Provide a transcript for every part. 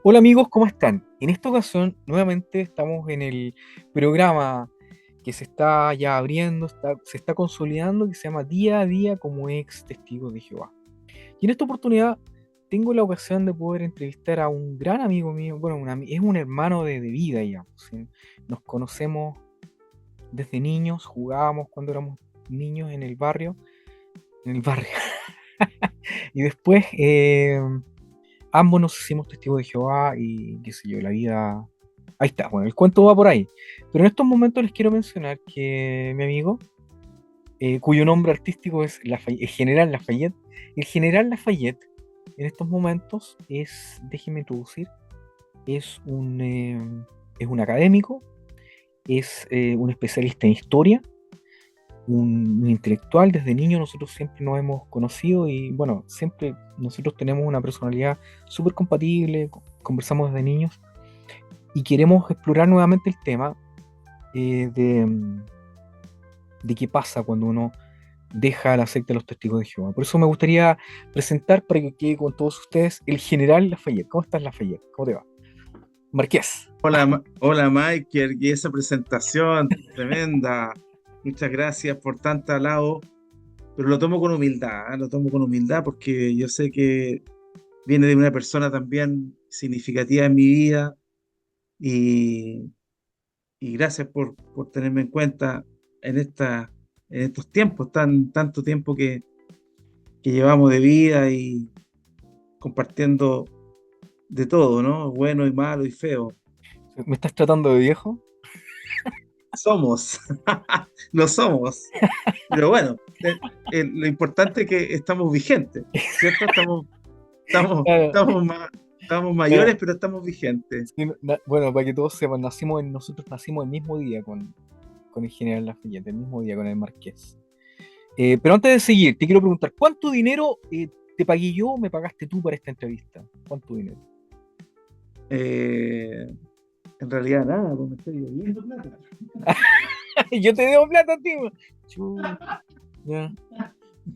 Hola amigos, ¿cómo están? En esta ocasión nuevamente estamos en el programa que se está ya abriendo, se está consolidando, que se llama Día a Día como ex testigo de Jehová. Y en esta oportunidad tengo la ocasión de poder entrevistar a un gran amigo mío, bueno, es un hermano de vida ya, ¿sí? Nos conocemos desde niños, jugábamos cuando éramos niños en el barrio, y después ambos nos hicimos testigos de Jehová y qué sé yo, la vida. Ahí está, bueno, el cuento va por ahí. Pero en estos momentos les quiero mencionar que mi amigo, cuyo nombre artístico es el General Lafayette, el General Lafayette en estos momentos es, déjeme introducir, es un académico, es un especialista en historia, un intelectual. Desde niño nosotros siempre nos hemos conocido y bueno, siempre nosotros tenemos una personalidad súper compatible, conversamos desde niños y queremos explorar nuevamente el tema de qué pasa cuando uno deja la secta de los testigos de Jehová. Por eso me gustaría presentar para que quede con todos ustedes el general Lafayette. ¿Cómo estás, Lafayette? ¿Cómo te va? Marqués. Hola, hola Michael, y esa presentación tremenda. Muchas gracias por tanto halago, pero lo tomo con humildad, ¿eh? Lo tomo con humildad porque yo sé que viene de una persona también significativa en mi vida y, y gracias por tenerme en cuenta en en estos tiempos, tanto tiempo que llevamos de vida y compartiendo de todo, ¿no? Bueno y malo y feo. ¿Me estás tratando de viejo? Somos, lo somos. Pero bueno, lo importante es que estamos vigentes, ¿cierto? Claro, Estamos claro. mayores, pero estamos vigentes. Sí, bueno, para que todos sepan, nosotros nacimos el mismo día con el general Lafayette, el mismo día con el Marqués. Pero antes de seguir, te quiero preguntar, ¿cuánto dinero te pagué yo o me pagaste tú para esta entrevista? ¿Cuánto dinero? Eh, en realidad nada, pues me estoy debiendo plata. Yo te debo plata, tío. Chu, ya,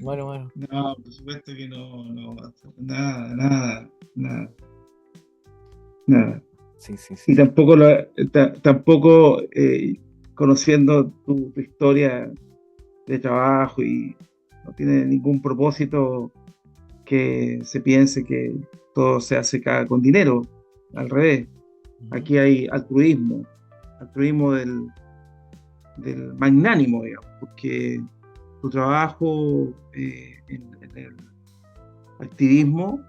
bueno, bueno. No, por supuesto que no, no, nada, nada, nada, nada. Sí, sí, sí, Y sí. tampoco, tampoco conociendo tu historia de trabajo y no tiene ningún propósito que se piense que todo se hace acá con dinero. Al revés, Ujú. aquí hay altruismo, altruismo del magnánimo, digamos, porque tu trabajo en el activismo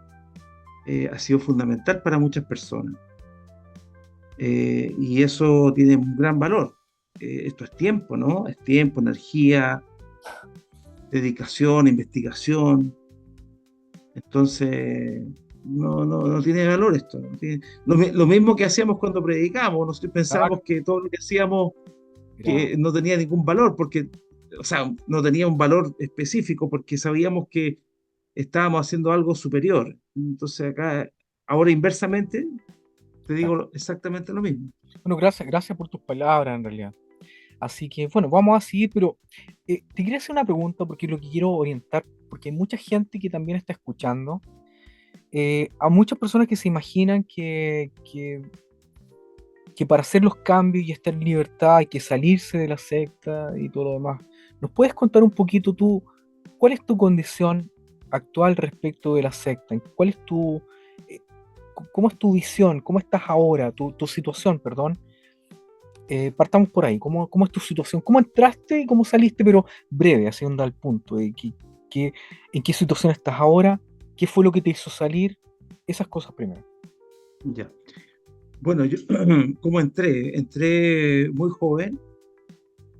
ha sido fundamental para muchas personas y eso tiene un gran valor. Esto es tiempo, ¿no? Es tiempo, energía, dedicación, investigación. Entonces, no tiene valor esto. Lo mismo que hacíamos cuando predicamos, nosotros Exacto, pensábamos que todo lo que hacíamos era- que no tenía ningún valor, porque, o sea, no tenía un valor específico, porque sabíamos que estábamos haciendo algo superior. Entonces acá, ahora inversamente, te claro. digo exactamente lo mismo. Bueno, gracias por tus palabras en realidad. Así que, bueno, vamos a seguir, pero te quería hacer una pregunta porque lo que quiero orientar, porque hay mucha gente que también está escuchando, a muchas personas que se imaginan que para hacer los cambios y estar en libertad hay que salirse de la secta y todo lo demás. ¿Nos puedes contar un poquito tú cuál es tu condición actual respecto de la secta? Eh, ¿Cómo es tu visión? ¿Cómo estás ahora? Tu situación, perdón. Partamos por ahí. ¿Cómo es tu situación? ¿Cómo entraste y cómo saliste? Pero breve, así onda al punto. ¿Qué- ¿En qué situación estás ahora? ¿Qué fue lo que te hizo salir? Esas cosas primero. Ya. Bueno, yo, ¿cómo entré? Entré muy joven,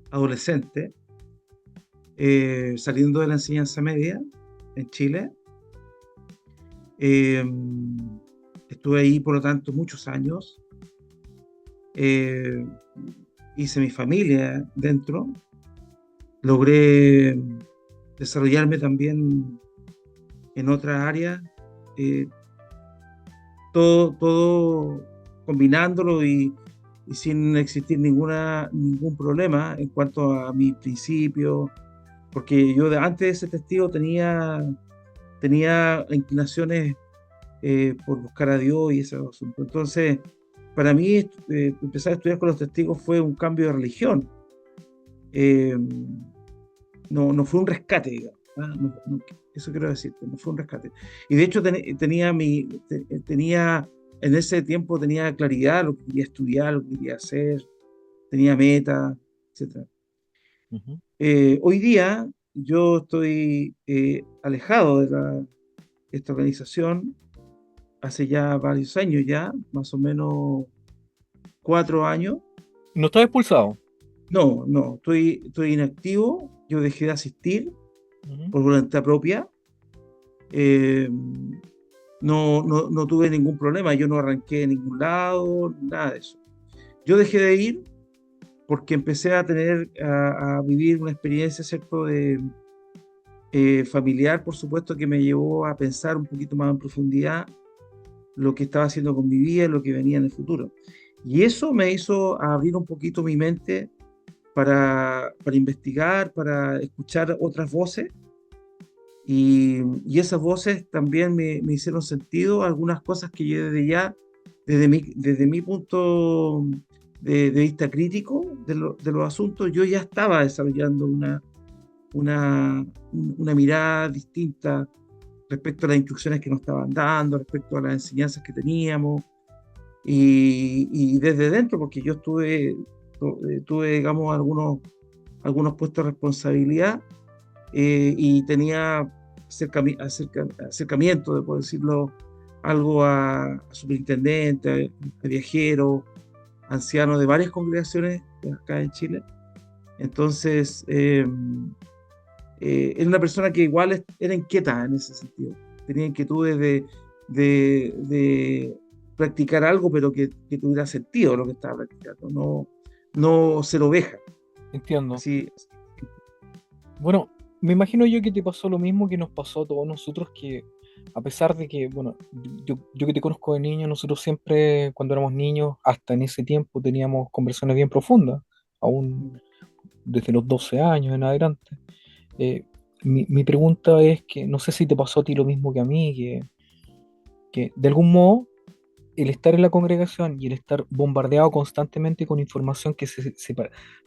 adolescente, saliendo de la enseñanza media en Chile. Eh, Estuve ahí, por lo tanto, muchos años. Eh, Hice mi familia dentro. Logré desarrollarme también en otras áreas, eh, todo combinándolo y sin existir ningún problema en cuanto a mi principio, porque yo antes de ese testigo tenía inclinaciones por buscar a Dios y ese asunto. Entonces, para mí, empezar a estudiar con los testigos fue un cambio de religión. Eh, no fue un rescate, digamos. Eso quiero decirte, no fue un rescate. Y de hecho tenía, en ese tiempo tenía claridad lo que quería estudiar, lo que quería hacer, tenía metas, etcétera. Ujú. Hoy día yo estoy alejado de esta organización hace ya varios años ya, más o menos 4 años. ¿No estás expulsado? No, estoy inactivo, yo dejé de asistir Ujú. por voluntad propia. Eh, no tuve ningún problema, yo no arranqué de ningún lado, nada de eso. Yo dejé de ir porque empecé a vivir una experiencia, ¿cierto?, familiar, por supuesto, que me llevó a pensar un poquito más en profundidad lo que estaba haciendo con mi vida, lo que venía en el futuro. Y eso me hizo abrir un poquito mi mente para investigar, para escuchar otras voces. Y esas voces también me hicieron sentido algunas cosas que yo desde mi punto de vista crítico de los asuntos, yo ya estaba desarrollando una mirada distinta respecto a las instrucciones que nos estaban dando, respecto a las enseñanzas que teníamos, y desde dentro, porque yo tuve, digamos, algunos puestos de responsabilidad, y tenía acercamiento, de por decirlo algo, a superintendentes, a viajeros, ancianos de varias congregaciones acá en Chile. Entonces, era una persona que igual era inquieta en ese sentido. Tenía inquietudes de practicar algo, pero que tuviera sentido lo que estaba practicando, no ser oveja. Entiendo. Así, Bueno, me imagino yo que te pasó lo mismo que nos pasó a todos nosotros, que a pesar de que, bueno, yo que te conozco de niño, nosotros siempre, cuando éramos niños, hasta en ese tiempo, teníamos conversaciones bien profundas, aún desde los 12 años en adelante. Eh, mi pregunta es que no sé si te pasó a ti lo mismo que a mí, que de algún modo el estar en la congregación y el estar bombardeado constantemente con información que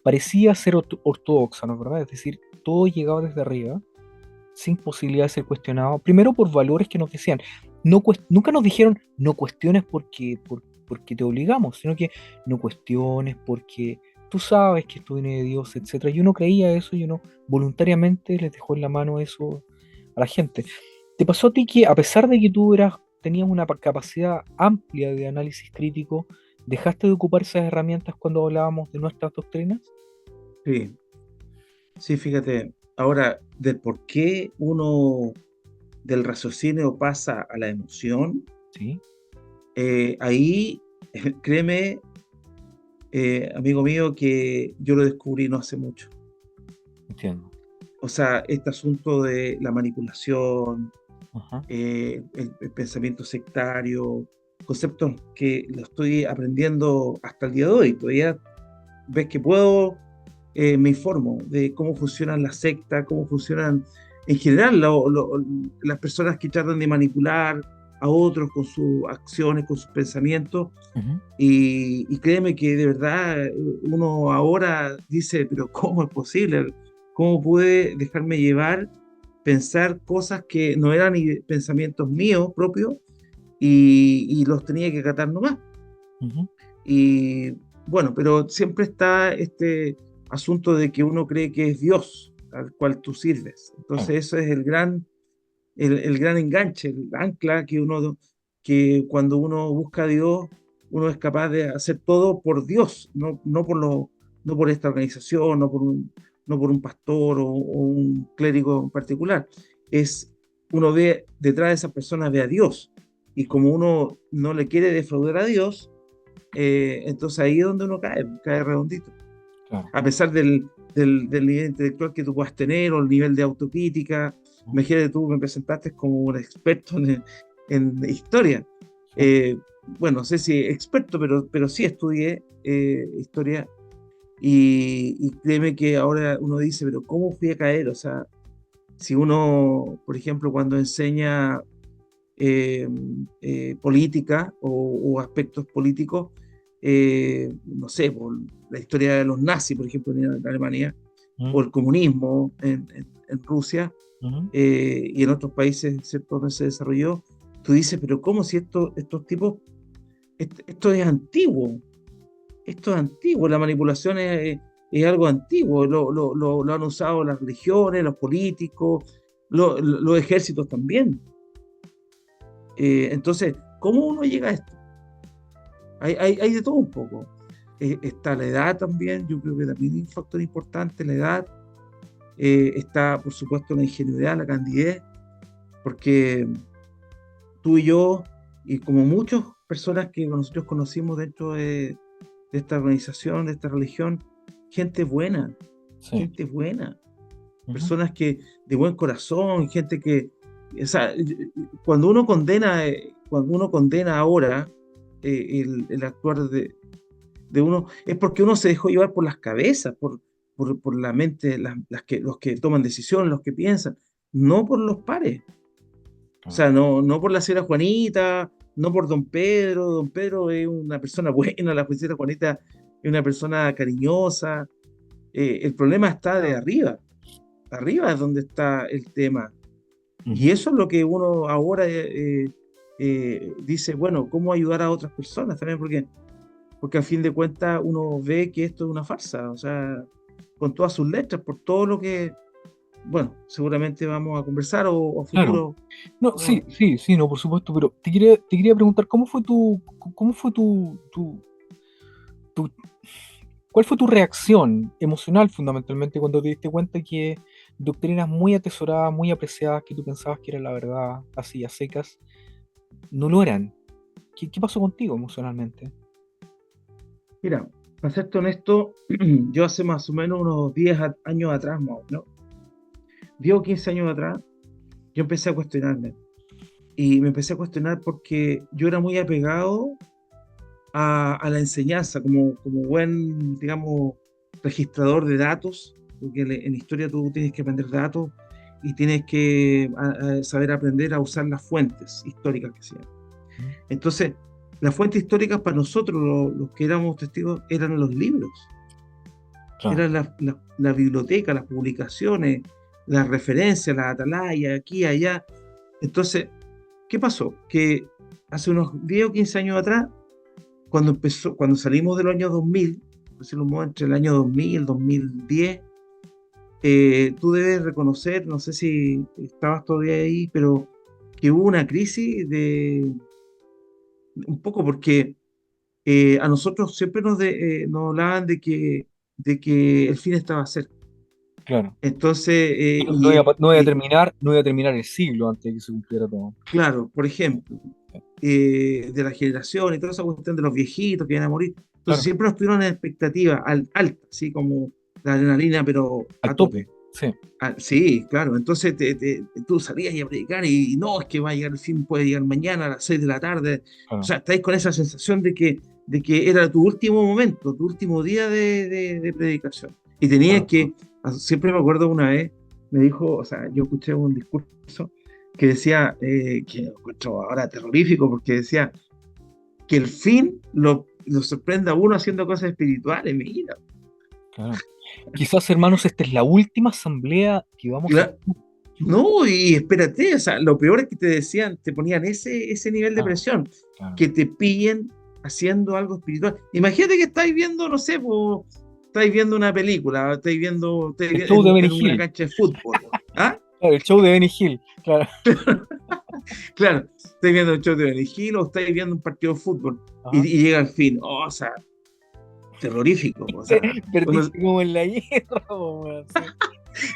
parecía ser ortodoxa, ¿no es verdad? Es decir, todo llegaba desde arriba, sin posibilidad de ser cuestionado, primero por valores que nos decían, nunca nos dijeron no cuestiones porque te obligamos, sino que no cuestiones porque tú sabes que esto viene de Dios, etcétera. Y uno creía eso y uno voluntariamente les dejó en la mano eso a la gente. ¿Te pasó a ti que a pesar de que tenías una capacidad amplia de análisis crítico, dejaste de ocupar esas herramientas cuando hablábamos de nuestras doctrinas? sí, sí, fíjate, ahora, del por qué uno del raciocinio pasa a la emoción, Sí, ahí, créeme, amigo mío, que yo lo descubrí no hace mucho. entiendo. O sea, este asunto de la manipulación, Ajá. el pensamiento sectario, conceptos que lo estoy aprendiendo hasta el día de hoy. Todavía ves que puedo, me informo de cómo funcionan las sectas, cómo funcionan en general las personas que tratan de manipular a otros con sus acciones, con sus pensamientos. Ujú. Y créeme que de verdad uno ahora dice, pero ¿cómo es posible? ¿Cómo pude dejarme llevar, pensar cosas que no eran ni pensamientos míos propios, y los tenía que acatar nomás? Ujú. Y bueno, pero siempre está este asunto de que uno cree que es Dios al cual tú sirves. Claro. Entonces eso es el gran enganche, el ancla que cuando uno busca a Dios, uno es capaz de hacer todo por Dios, no por esta organización, no por un pastor o un clérigo en particular. Uno ve detrás de esa persona, ve a Dios. Y como uno no le quiere defraudar a Dios, entonces ahí es donde uno cae redondito. Claro. A pesar del nivel intelectual que tú puedas tener o el nivel de autocrítica. Ujú. Imagínate, tú me presentaste como un experto en historia. Sí. Eh, bueno, no sé si experto, pero sí estudié historia, y créeme que ahora uno dice, pero ¿cómo fui a caer? O sea, si uno, por ejemplo, cuando enseña eh, política o aspectos políticos, no sé, por la historia de los nazis, por ejemplo, en Alemania, ¿Mm? o el comunismo en Rusia, Ujú. y en otros países, ¿cierto?, donde se desarrolló, tú dices, pero ¿cómo si estos tipos, esto es antiguo? Esto es antiguo, la manipulación es algo antiguo, lo han usado las religiones, los políticos, los ejércitos también. Entonces, ¿cómo uno llega a esto? Hay de todo un poco. Está la edad también, yo creo que también es un factor importante, la edad. Está, por supuesto, la ingenuidad, la candidez, porque tú y yo, y como muchas personas que nosotros conocimos dentro de esta organización, de esta religión, gente buena, Sí. gente buena, Ujú. personas que de buen corazón, gente que, o sea, cuando uno condena ahora el actuar de uno, es porque uno se dejó llevar por las cabezas, por la mente, los que toman decisiones, los que piensan, no por los pares. O Claro. sea, no por la señora Juanita, no por don Pedro. Don Pedro es una persona buena, la señora Juanita es una persona cariñosa. El problema está de arriba. Arriba es donde está el tema. Y Ujú. eso es lo que uno ahora dice, bueno, ¿cómo ayudar a otras personas también? Porque al fin de cuentas uno ve que esto es una farsa, o sea, con todas sus letras, por todo lo que, bueno, seguramente vamos a conversar o Claro. futuro. No, sí, No, sí, sí, no, por supuesto, pero te quería preguntar, tu, ¿cuál fue tu reacción emocional fundamentalmente cuando te diste cuenta que doctrinas muy atesoradas, muy apreciadas, que tú pensabas que era la verdad, así a secas, no lo eran? ¿Qué pasó contigo emocionalmente? mira, para serte honesto, yo hace más o menos unos 10 años atrás, ¿no? 10 o 15 años atrás, yo empecé a cuestionarme. Y me empecé a cuestionar porque yo era muy apegado a la enseñanza, como buen, digamos, registrador de datos, porque en historia tú tienes que aprender datos y tienes que saber aprender a usar las fuentes históricas que sean. ¿Mm? Entonces, las fuentes históricas para nosotros, los que éramos testigos, eran los libros, Claro. eran la biblioteca, las publicaciones, las referencias, la atalaya, aquí, allá. Entonces, ¿qué pasó? Que hace unos 10 o 15 años atrás, cuando salimos del año 2000, entre el año 2000 y 2010, tú debes reconocer, no sé si estabas todavía ahí, pero que hubo una crisis un poco porque a nosotros siempre nos hablaban de que el fin estaba cerca. Claro. Entonces, Y no iba a terminar el siglo antes de que se cumpliera todo. claro, por ejemplo, de la generación y toda esa cuestión de los viejitos que iban a morir. Entonces Claro, siempre nos tuvieron una expectativa alta, así como la adrenalina, pero al a tope, tope. sí, Sí, claro. Entonces tú salías a predicar y no, es que va a llegar el fin, puede llegar mañana a las 6 de la tarde. O claro. sea, estáis con esa sensación de que era tu último momento, tu último día de predicación. Y tenías Claro. que, siempre me acuerdo una vez, me dijo, o sea, yo escuché un discurso que decía, que lo encuentro ahora terrorífico, porque decía que el fin lo sorprenda a uno haciendo cosas espirituales, mira. Claro. Quizás, hermanos, esta es la última asamblea que vamos a Cla- tener. No, y espérate, o sea, lo peor es que te decían, te ponían ese nivel de Claro, presión, claro. que te pillen haciendo algo espiritual. Imagínate que estáis viendo, no sé, estáis viendo una película, estáis El show de Benny en una Hill. cancha de fútbol. ¿Ah? Claro, el show de Benny Hill. Claro. Claro, estáis viendo un show de Benny Hill o estáis viendo un partido de fútbol Ajá. y llega al fin. Oh, o sea, terrorífico. O sea, Perdiste como en la guerra, po, weón, sí.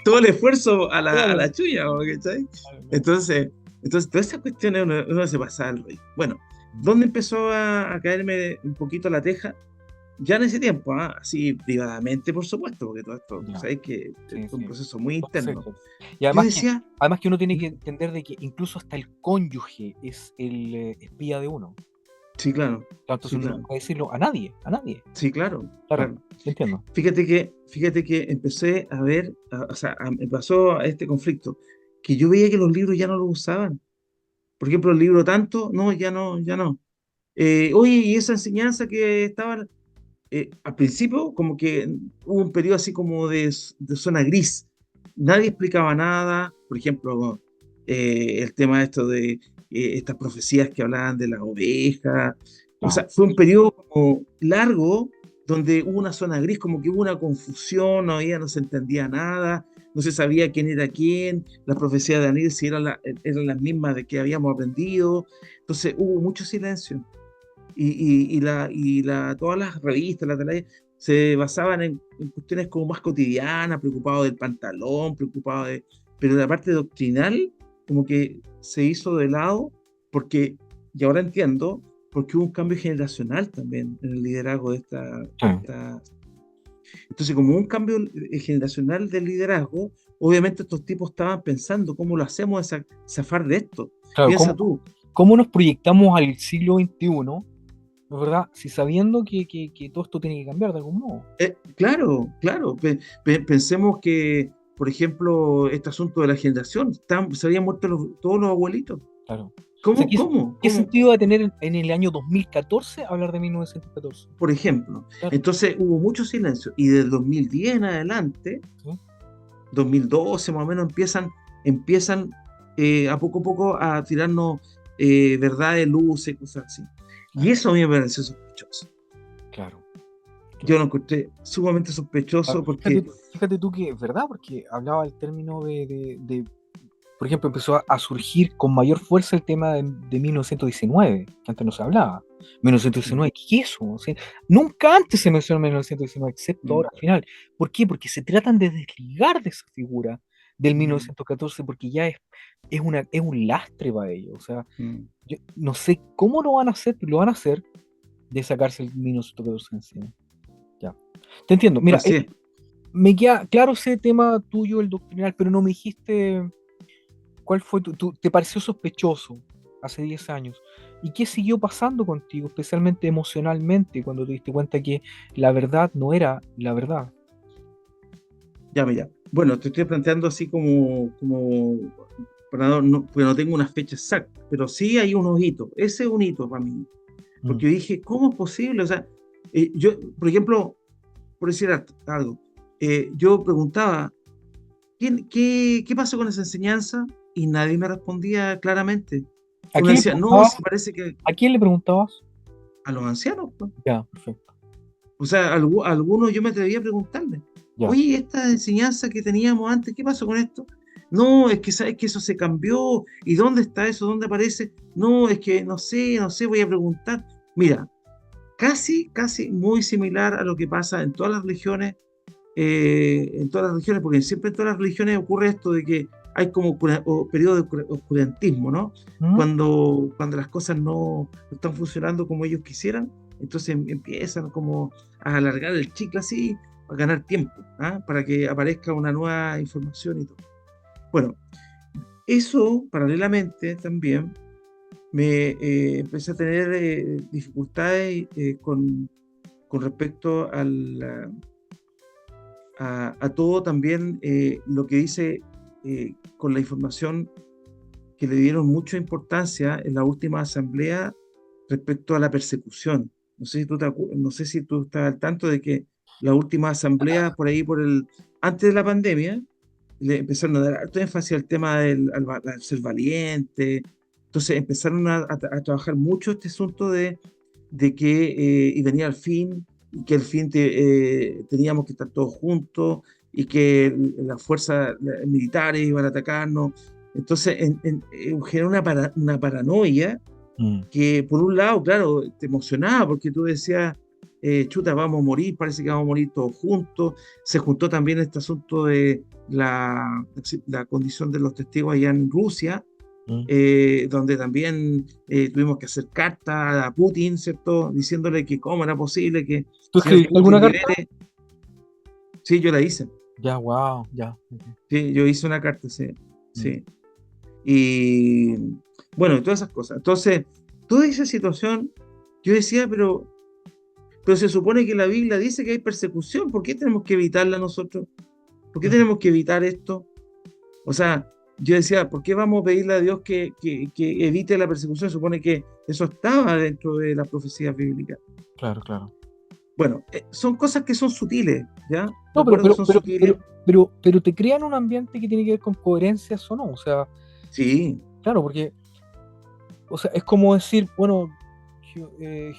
todo el esfuerzo a Claro. la chulla, ¿cachai? Claro, claro. Entonces, todas esas cuestiones uno se pasa al rey. Bueno, ¿dónde empezó a caerme un poquito la teja? Ya en ese tiempo, así privadamente, por supuesto, porque todo esto, tú Ya, sabes que es sí, un sí. proceso muy Top interno. secret. Y Yo además que, decía, además que uno tiene que "Mm, entender de que incluso hasta el cónyuge es el espía de uno. sí, claro, Claro, sí, entonces uno no claro, puede decirlo a nadie, a nadie. sí, claro, Claro, claro. entiendo. Fíjate que empecé a ver, o sea, me pasó a este conflicto, que yo veía que los libros ya no lo usaban. Por ejemplo, el libro tanto, no, ya no, ya no. Oye, y esa enseñanza que estaba al principio, como que hubo un periodo así como de zona gris. Nadie explicaba nada. Por ejemplo, el tema de esto de estas profecías que hablaban de las ovejas. O Claro. sea, fue un periodo como largo donde hubo una zona gris, como que hubo una confusión, no se entendía nada, no se sabía quién era quién, las profecías de Daniel si eran las mismas de que habíamos aprendido. Entonces hubo mucho silencio todas las revistas, la tele, se basaban en cuestiones como más cotidianas, preocupado del pantalón, pero la parte doctrinal como que se hizo de lado porque, y ahora entiendo, porque hubo un cambio generacional también en el liderazgo Sí. entonces, como un cambio generacional del liderazgo, obviamente estos tipos estaban pensando cómo lo hacemos zafar de esto. Claro, Piensa tú. cómo nos proyectamos al siglo XXI, ¿no es verdad? Si sabiendo que todo esto tiene que cambiar de algún modo. Claro, claro. Pensemos que, por ejemplo, este asunto de la generación, se habían muerto todos los abuelitos. Claro. O sea, ¿Cómo, cómo, qué cómo? sentido va a tener en el año 2014 hablar de 1914? Por ejemplo. Claro. Entonces hubo mucho silencio. Y del 2010 en adelante, ¿Sí? 2012 más o menos, empiezan a poco a tirarnos verdades, luces, cosas así. Y Claro, eso a mí me pareció sospechoso. claro, Yo claro. lo encontré sumamente Claro. sospechoso Fíjate, porque, fíjate tú que es verdad, porque hablaba el término por ejemplo, empezó a surgir con mayor fuerza el tema de 1919, que antes no se hablaba. mm, 1919, ¿qué es eso? O sea, nunca antes se mencionó 1919, excepto mm, ahora al final. ¿Por qué? Porque se tratan de desligar de esa figura del mm, 1914, porque ya es un lastre para ellos. O sea, mm. yo no sé cómo lo van a hacer, pero lo van a hacer de sacarse el 1914 encima. Ya. Te entiendo. Mira, Así es. me queda claro ese tema tuyo, el doctrinal, pero no me dijiste cuál fue te pareció sospechoso hace 10 años. ¿Y qué siguió pasando contigo, especialmente emocionalmente, cuando te diste cuenta que la verdad no era la verdad? Ya, mira. Bueno, te estoy planteando así para porque no tengo una fecha exacta, pero sí hay unos hitos. Ese es un hito para mí. Mm. Porque dije, ¿cómo es posible? O sea, yo, por ejemplo, por decir algo, yo preguntaba, ¿qué pasó con esa enseñanza? Y nadie me respondía claramente. ¿A Uno quién le decía, no, preguntabas? sí parece que ¿A quién le preguntabas? a los ancianos, pues. Ya, perfecto. O sea, algunos yo me atrevía a preguntarle, Ya. oye, esta enseñanza que teníamos antes, ¿qué pasó con esto? No, es que sabes que eso se cambió. ¿Y dónde está eso? ¿Dónde aparece? No, es que no sé, voy a preguntar. Mira, casi muy similar a lo que pasa en todas las religiones, porque siempre en todas las religiones ocurre esto de que hay como periodo de oscurantismo, ¿no? ¿Mm? Cuando las cosas no están funcionando como ellos quisieran, entonces empiezan como a alargar el chicle así, a ganar tiempo, ¿ah? Para que aparezca una nueva información y todo. Bueno, eso paralelamente también empecé a tener dificultades con respecto a todo también lo que dice con la información que le dieron mucha importancia en la última asamblea respecto a la persecución. No sé si tú estás al tanto de que la última asamblea por ahí, antes de la pandemia, le empezaron a dar harto énfasis al tema al ser valiente. Entonces empezaron a trabajar mucho este asunto de que y venía al fin, y que al fin teníamos que estar todos juntos, y que las fuerzas militares iban a atacarnos. Entonces generó una paranoia Mm. que por un lado, claro, te emocionaba porque tú decías, chuta, vamos a morir, parece que vamos a morir todos juntos. Se juntó también este asunto de la condición de los testigos allá en Rusia, Mm. donde también tuvimos que hacer carta a Putin, ¿cierto? Diciéndole que cómo era posible que ¿Tú señor escribiste alguna Putin carta? libere. Sí, yo la hice. Ya, wow, ya. Ok. Sí, yo hice una carta, sí. Mm. Sí. Y bueno, todas esas cosas. Entonces, toda esa situación, yo decía, pero se supone que la Biblia dice que hay persecución, ¿por qué tenemos que evitarla nosotros? ¿Por qué Mm. tenemos que evitar esto? O sea, yo decía, ¿por qué vamos a pedirle a Dios que evite la persecución? Supone que eso estaba dentro de las profecías bíblicas. Claro, claro. Bueno, son cosas que son sutiles, ¿ya? No, Recuerdo que son sutiles. pero te crean un ambiente que tiene que ver con coherencias o no. O sea, Sí, claro, porque, o sea, es como decir, bueno,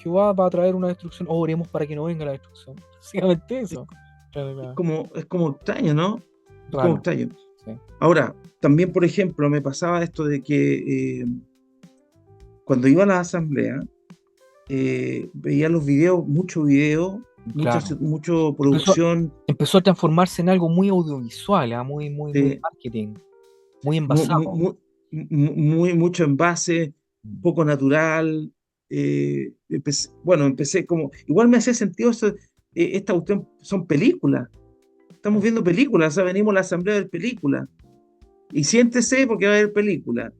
Jehová va a traer una destrucción, o oremos para que no venga la destrucción. Básicamente es, eso. Claro, claro. es como extraño, ¿no? Es como Claro, extraño. sí. Ahora, también, por ejemplo, me pasaba esto de que cuando iba a la asamblea, veía los videos, mucho video, Claro. mucho Empezó, producción, empezó a transformarse en algo muy audiovisual, ¿ah? Muy, muy, muy de, marketing, muy mu- envasado. mu- mucho envase, Mm. poco natural. Bueno, empecé como, igual me hacía sentido eso, esta cuestión, son películas, estamos Claro. viendo películas, o sea, venimos a la asamblea de ver películas, y siéntese porque va a haber películas,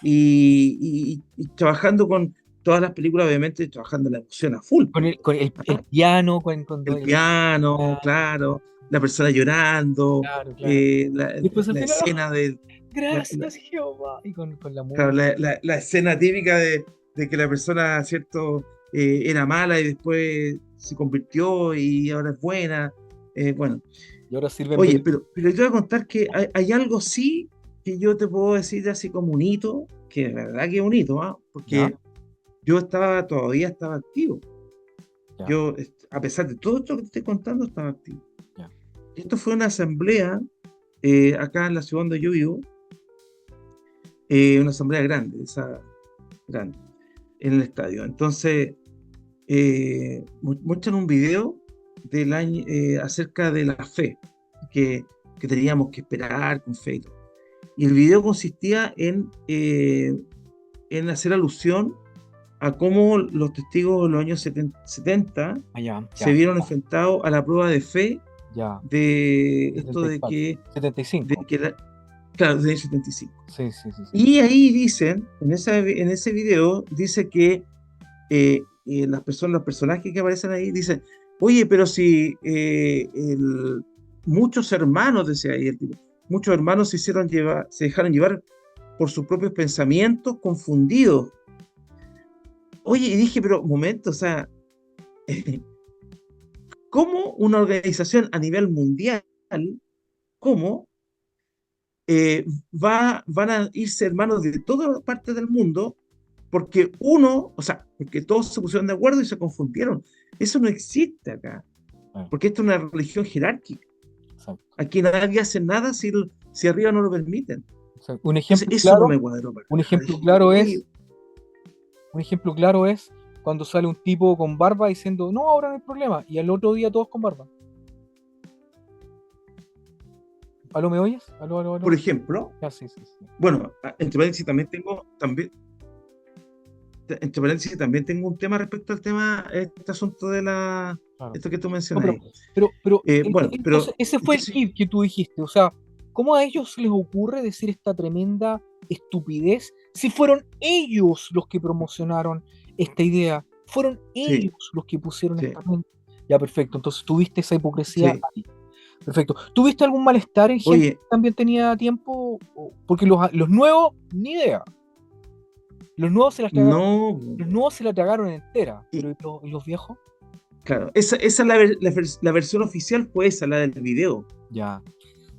y trabajando con todas las películas, obviamente, trabajando la emoción a full, Con el ¿ah? piano, con El todo piano, claro, la persona llorando, claro, claro. Y después al la final, escena de la, gracias Jehová, y con la claro, música. la escena típica de que la persona, ¿cierto? Era mala y después se convirtió y ahora es buena. Bueno, Y ahora sirven oye, velas. pero yo te voy a contar que hay algo sí que yo te puedo decir así como un hito, que de verdad que es un hito, ¿ah? Ya, Porque todavía estaba activo. ya, A pesar de todo esto que te estoy contando, estaba activo. ya. Esto fue una asamblea acá en la ciudad donde yo vivo, una asamblea grande, esa grande, en el estadio. Entonces, muestran un video del año, acerca de la fe que teníamos que esperar con fe. Y el video consistía en hacer alusión a cómo los testigos de los años 70 Ah, ya, se ya, vieron enfrentados a la prueba de fe ya. de esto 74, de 75. que claro, de 75. Sí, sí, sí, sí. Y ahí dicen, en ese video, dice que las personas, los personajes que aparecen ahí dicen, oye, pero si muchos hermanos, decía ahí el tipo, muchos hermanos se dejaron llevar por sus propios pensamientos confundidos. Oye, y dije, pero un momento, o sea, ¿cómo una organización a nivel mundial, cómo van a irse hermanos de todas partes del mundo porque o sea, porque todos se pusieron de acuerdo y se confundieron? Eso no existe acá, Claro, porque esto es una religión jerárquica. exacto, Aquí nadie hace nada si arriba no lo permiten. exacto. Un Entonces, ejemplo eso no claro, me cuadró para un nada. ejemplo Dije, claro oye, es, un ejemplo claro es cuando sale un tipo con barba diciendo, no, ahora no hay problema, y al otro día todos con barba. ¿Aló, me oyes? ¿Aló, aló, por aló? ejemplo, Ya, sí, sí, sí. bueno, entre paréntesis entre paréntesis también tengo un tema respecto al tema, este asunto Claro. esto que tú No, mencionas ahí. Bueno, entonces ese fue el entonces, tip que tú dijiste. O sea, ¿cómo a ellos se les ocurre decir esta tremenda estupidez si fueron ellos los que promocionaron esta idea? Fueron sí, ellos los que pusieron sí, esta mente. Ya, perfecto. Entonces tuviste esa hipocresía sí. ahí. Perfecto. ¿Tuviste algún malestar en gente Oye, que también tenía tiempo? Porque los nuevos, ni idea. Los nuevos se las tragaron, no, los nuevos se la tragaron entera. y, Pero ¿y los viejos? claro, esa es la versión oficial fue esa, la del video. Ya,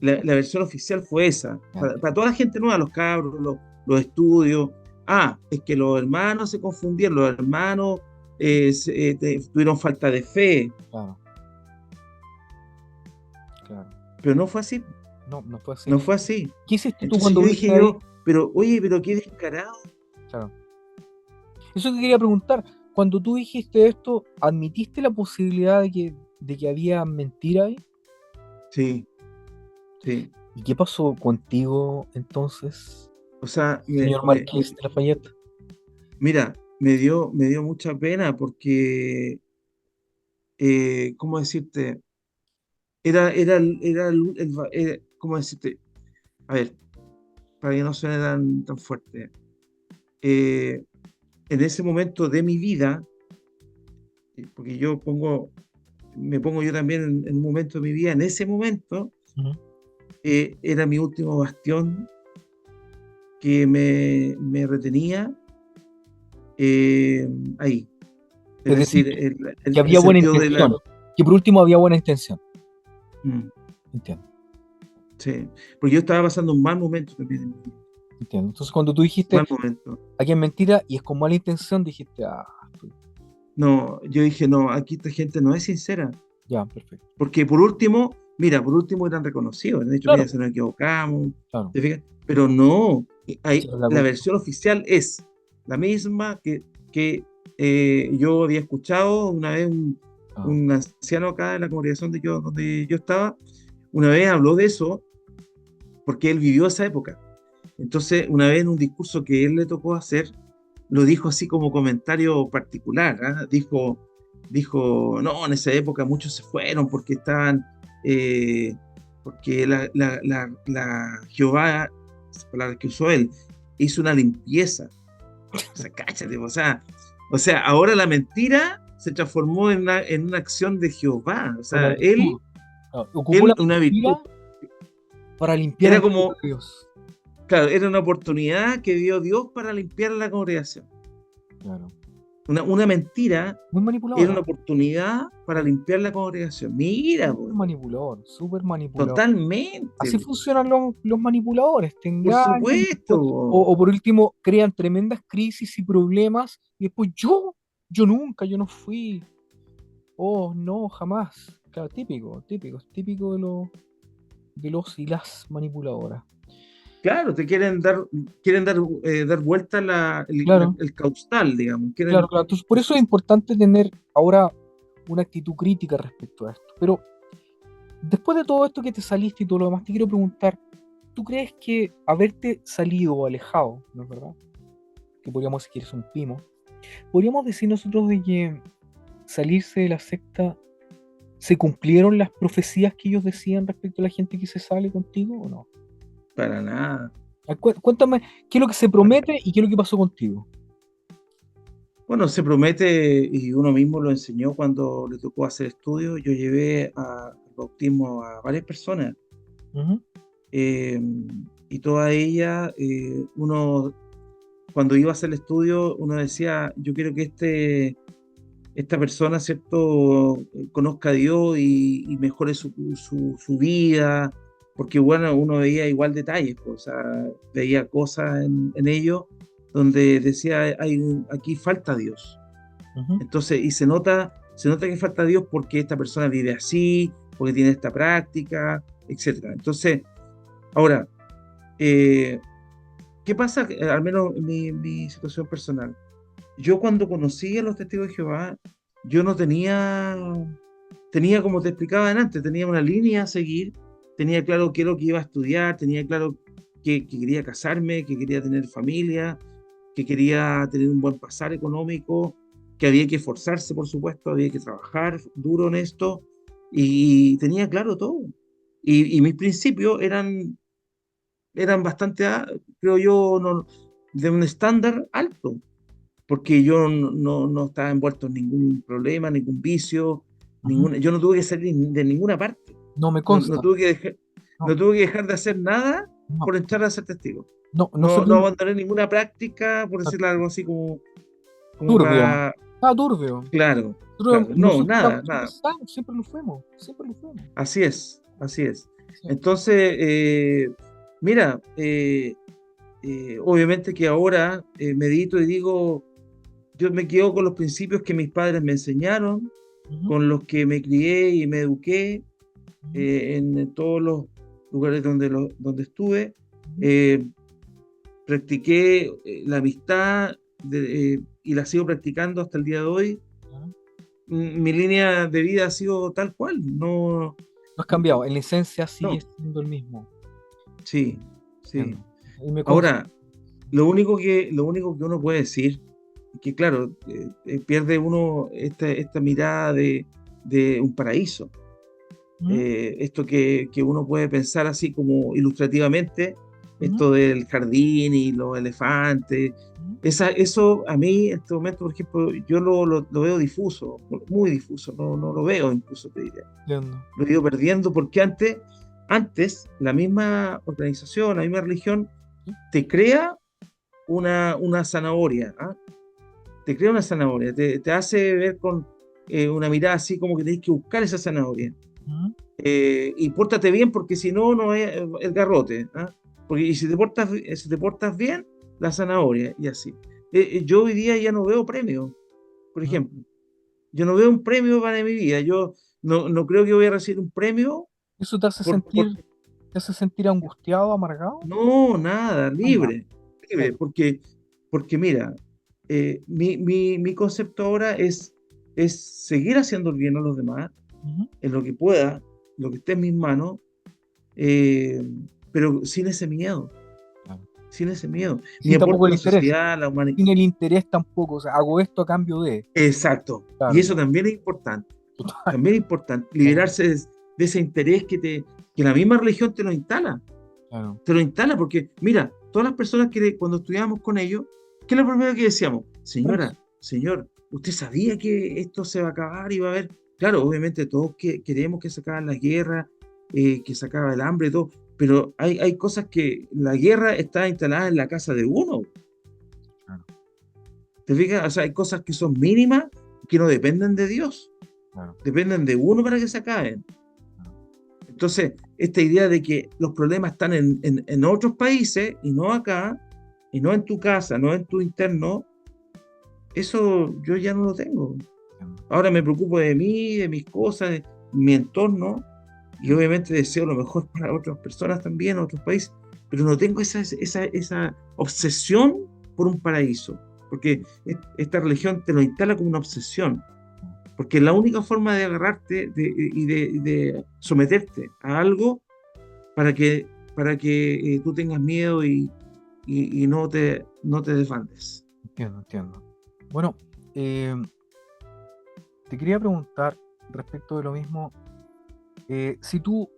La versión oficial fue esa. ya entiendo. Para toda la gente nueva, los cabros, los estudios. Ah, es que los hermanos se confundieron, los hermanos tuvieron falta de fe, Claro, claro. pero no fue así, No, no fue así. no fue así. ¿Qué hiciste tú Entonces cuando yo viste dije ahí? pero oye, pero qué descarado. Claro. Eso te quería preguntar. Cuando tú dijiste esto, ¿admitiste la posibilidad de que había mentira ahí? Sí, sí. ¿Y qué pasó contigo entonces, O sea, señor Marqués de Lafayette? mira, me dio mucha pena porque, ¿cómo decirte? ¿Cómo decirte? A ver, para que no suene tan fuerte. Eh, en ese momento de mi vida, porque me pongo yo también en un momento de mi vida, en ese momento Ujú. era mi último bastión que me retenía ahí. Es Es decir, decir, que el había buena sentido de la... intención, que por último había buena intención. Mm, Entiendo, sí, porque yo estaba pasando un mal momento también, entiendo. Entonces, cuando tú dijiste, mal momento. aquí es mentira y es con mala intención, dijiste, ah, No, yo dije, no, aquí esta gente no es sincera, ya, perfecto. porque por último, mira, por último eran reconocidos, han dicho, Claro, mira, se nos equivocamos, claro. ¿te fijas? Pero no, Sí, la la culpa. versión oficial es la misma que yo había escuchado una vez Ah, un anciano acá en la congregación donde yo estaba, una vez habló de eso, porque él vivió esa época. Entonces, una vez en un discurso que él le tocó hacer, lo dijo así como comentario particular, ¿ah? Dijo, no, en esa época muchos se fueron porque estaban, porque la Jehová, esa palabra que usó él, hizo una limpieza. O sea, cáchate, o sea, ahora la mentira se transformó en una acción de Jehová. O una sea, virtud. Ah, ocupó la él, una virtud. mentira para limpiar Era al pueblo como, de Dios. claro, era una oportunidad que dio Dios para limpiar la congregación. Claro. Una mentira Muy era manipulador, una ¿ah? oportunidad para Sí. limpiar la congregación. Mira, Súper pues, manipulador, súper manipulador. totalmente, Así po. funcionan los manipuladores, te Por engañan, supuesto, o por último crean tremendas crisis y problemas y después yo nunca, yo no fui, oh no, jamás. Claro, es típico de los y las manipuladoras. claro, te quieren dar vuelta Claro, el caustal, digamos. claro, Quieren, claro. Entonces, por eso es importante tener ahora una actitud crítica respecto a esto. Pero después de todo esto que te saliste y todo lo demás, te quiero preguntar, ¿tú crees que haberte salido o alejado, no es verdad? Que podríamos decir que eres un pimo. ¿Podríamos decir nosotros de que salirse de la secta se cumplieron las profecías que ellos decían respecto a la gente que se sale contigo o no? para nada. Cuéntame, ¿qué es lo que se promete y qué es lo que pasó contigo? Bueno, se promete y uno mismo lo enseñó cuando le tocó hacer estudios. Yo llevé al bautismo a varias personas Ujú, eh, y todas ellas, uno cuando iba a hacer el estudio, uno decía, yo quiero que esta persona, ¿cierto?, conozca a Dios y mejore su vida, porque bueno, uno veía igual detalles, pues, o sea, veía cosas en ellos donde decía, aquí falta Dios. ujú, Entonces, y se nota que falta Dios porque esta persona vive así, porque tiene esta práctica, etcétera. Entonces, ahora, eh, ¿qué pasa? Al menos en mi situación personal. Yo cuando conocí a los testigos de Jehová, yo no tenía como te explicaba antes, tenía una línea a seguir, tenía claro qué es lo que iba a estudiar, tenía claro que quería casarme, que quería tener familia, que quería tener un buen pasar económico, que había que esforzarse, por supuesto, había que trabajar duro en esto, y tenía claro todo. Y mis principios eran bastante, creo yo, de un estándar alto, porque yo no estaba envuelto en ningún problema, ningún vicio, ujú. yo no tuve que salir de ninguna parte, No me no, no consta. tuve que dejar, No, no tuve que dejar de hacer nada no, por entrar a ser testigo. no, no No solo abandoné ninguna práctica, por decirlo algo así como turbio. para, Ah, turbio. claro, Nosotros, claro, no, nosotros éramos nada, súper nada, sanos, siempre lo fuimos, siempre lo fuimos. así es, así es. Sí. Entonces, mira, obviamente que ahora medito y digo, yo me quedo con los principios que mis padres me enseñaron, Ujú, con los que me crié y me eduqué ujú, en todos los lugares donde estuve. ujú. Eh, Practiqué la amistad y la sigo practicando hasta el día de hoy. Ya. Mi línea de vida ha sido tal cual. No, No has cambiado, en la esencia sigue no, siendo el mismo. sí, sí. Entiendo. Y me consta. Ahora, lo único que uno puede decir es que, claro, pierde uno esta mirada de un paraíso. Ujú, Esto que uno puede pensar así como ilustrativamente, ujú, esto del jardín y los elefantes, ujú. eso a mí en este momento, por ejemplo, yo lo veo difuso, muy difuso, no lo veo incluso, te diría. Entiendo. Lo he ido perdiendo porque antes la misma organización, la misma religión, Sí. te crea una zanahoria, ¿ah? Te crea una zanahoria, te hace ver con una mirada así como que tenés que buscar esa zanahoria. Ujú. Y pórtate bien porque si no, no es el garrote, ¿ah? Porque y si te portas bien, la zanahoria y así. Yo hoy día ya no veo premios, por Ujú. ejemplo. Yo no veo un premio para mi vida. Yo no creo que voy a recibir un premio ¿Eso por te hace sentir angustiado, amargado? no, nada, Anda, libre, libre, cero. porque mira, mi concepto ahora es seguir haciendo el bien a los demás Ujú. en lo que pueda, lo que esté en mis manos, eh, pero Claro. sin ese miedo. Y Mi sin aporte tampoco a el la interés. sociedad, a la humanidad. Sin el interés tampoco. O sea, hago esto a cambio de. Exacto. Y Claro, eso también es importante. total. También es importante. Claro, Liberarse de ese interés que la misma religión te lo instala. claro. Te lo instala porque, mira, todas las personas que cuando estudiábamos con ellos, ¿qué es lo primero que decíamos? Preso. Señora, señor, ¿usted sabía que esto se va a acabar y va a haber? Claro, obviamente todos queremos que se acaben las guerras, que se acabe el hambre y todo, pero hay cosas que la guerra está instalada en la casa de uno. Claro, ¿Te fijas? O sea, hay cosas que son mínimas que no dependen de Dios, claro, dependen de uno para que se acaben. claro. Entonces, esta idea de que los problemas están en otros países y no acá, y no en tu casa, no en tu interno, eso yo ya no lo tengo. Entiendo. Ahora me preocupo de mí, de mis cosas, de mi entorno, y Mm. obviamente deseo lo mejor para otras personas también, otros países, pero no tengo esa obsesión por un paraíso, porque esta religión te lo instala como una obsesión, porque la única forma de agarrarte y de someterte a algo para que tú tengas miedo y no te desbandes. Entiendo, entiendo. Bueno, eh, te quería preguntar respecto de lo mismo. Si tú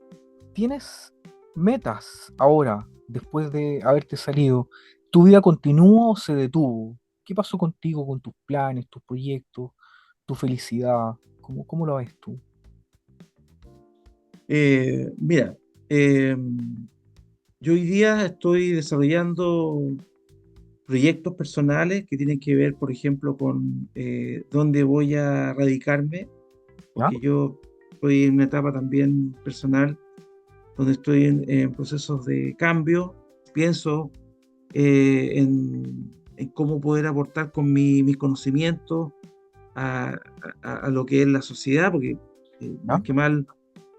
tienes metas ahora, después de haberte salido, ¿tu vida continúa o se detuvo? ¿Qué pasó contigo, con tus planes, tus proyectos, tu felicidad? ¿Cómo lo ves tú? Mira, yo hoy día estoy desarrollando proyectos personales que tienen que ver, por ejemplo, con dónde voy a radicarme, ¿Ya? porque yo estoy en una etapa también personal donde estoy en procesos de cambio. Pienso en cómo poder aportar con mis conocimientos a, a lo que es la sociedad, porque ¿Ya? mal que mal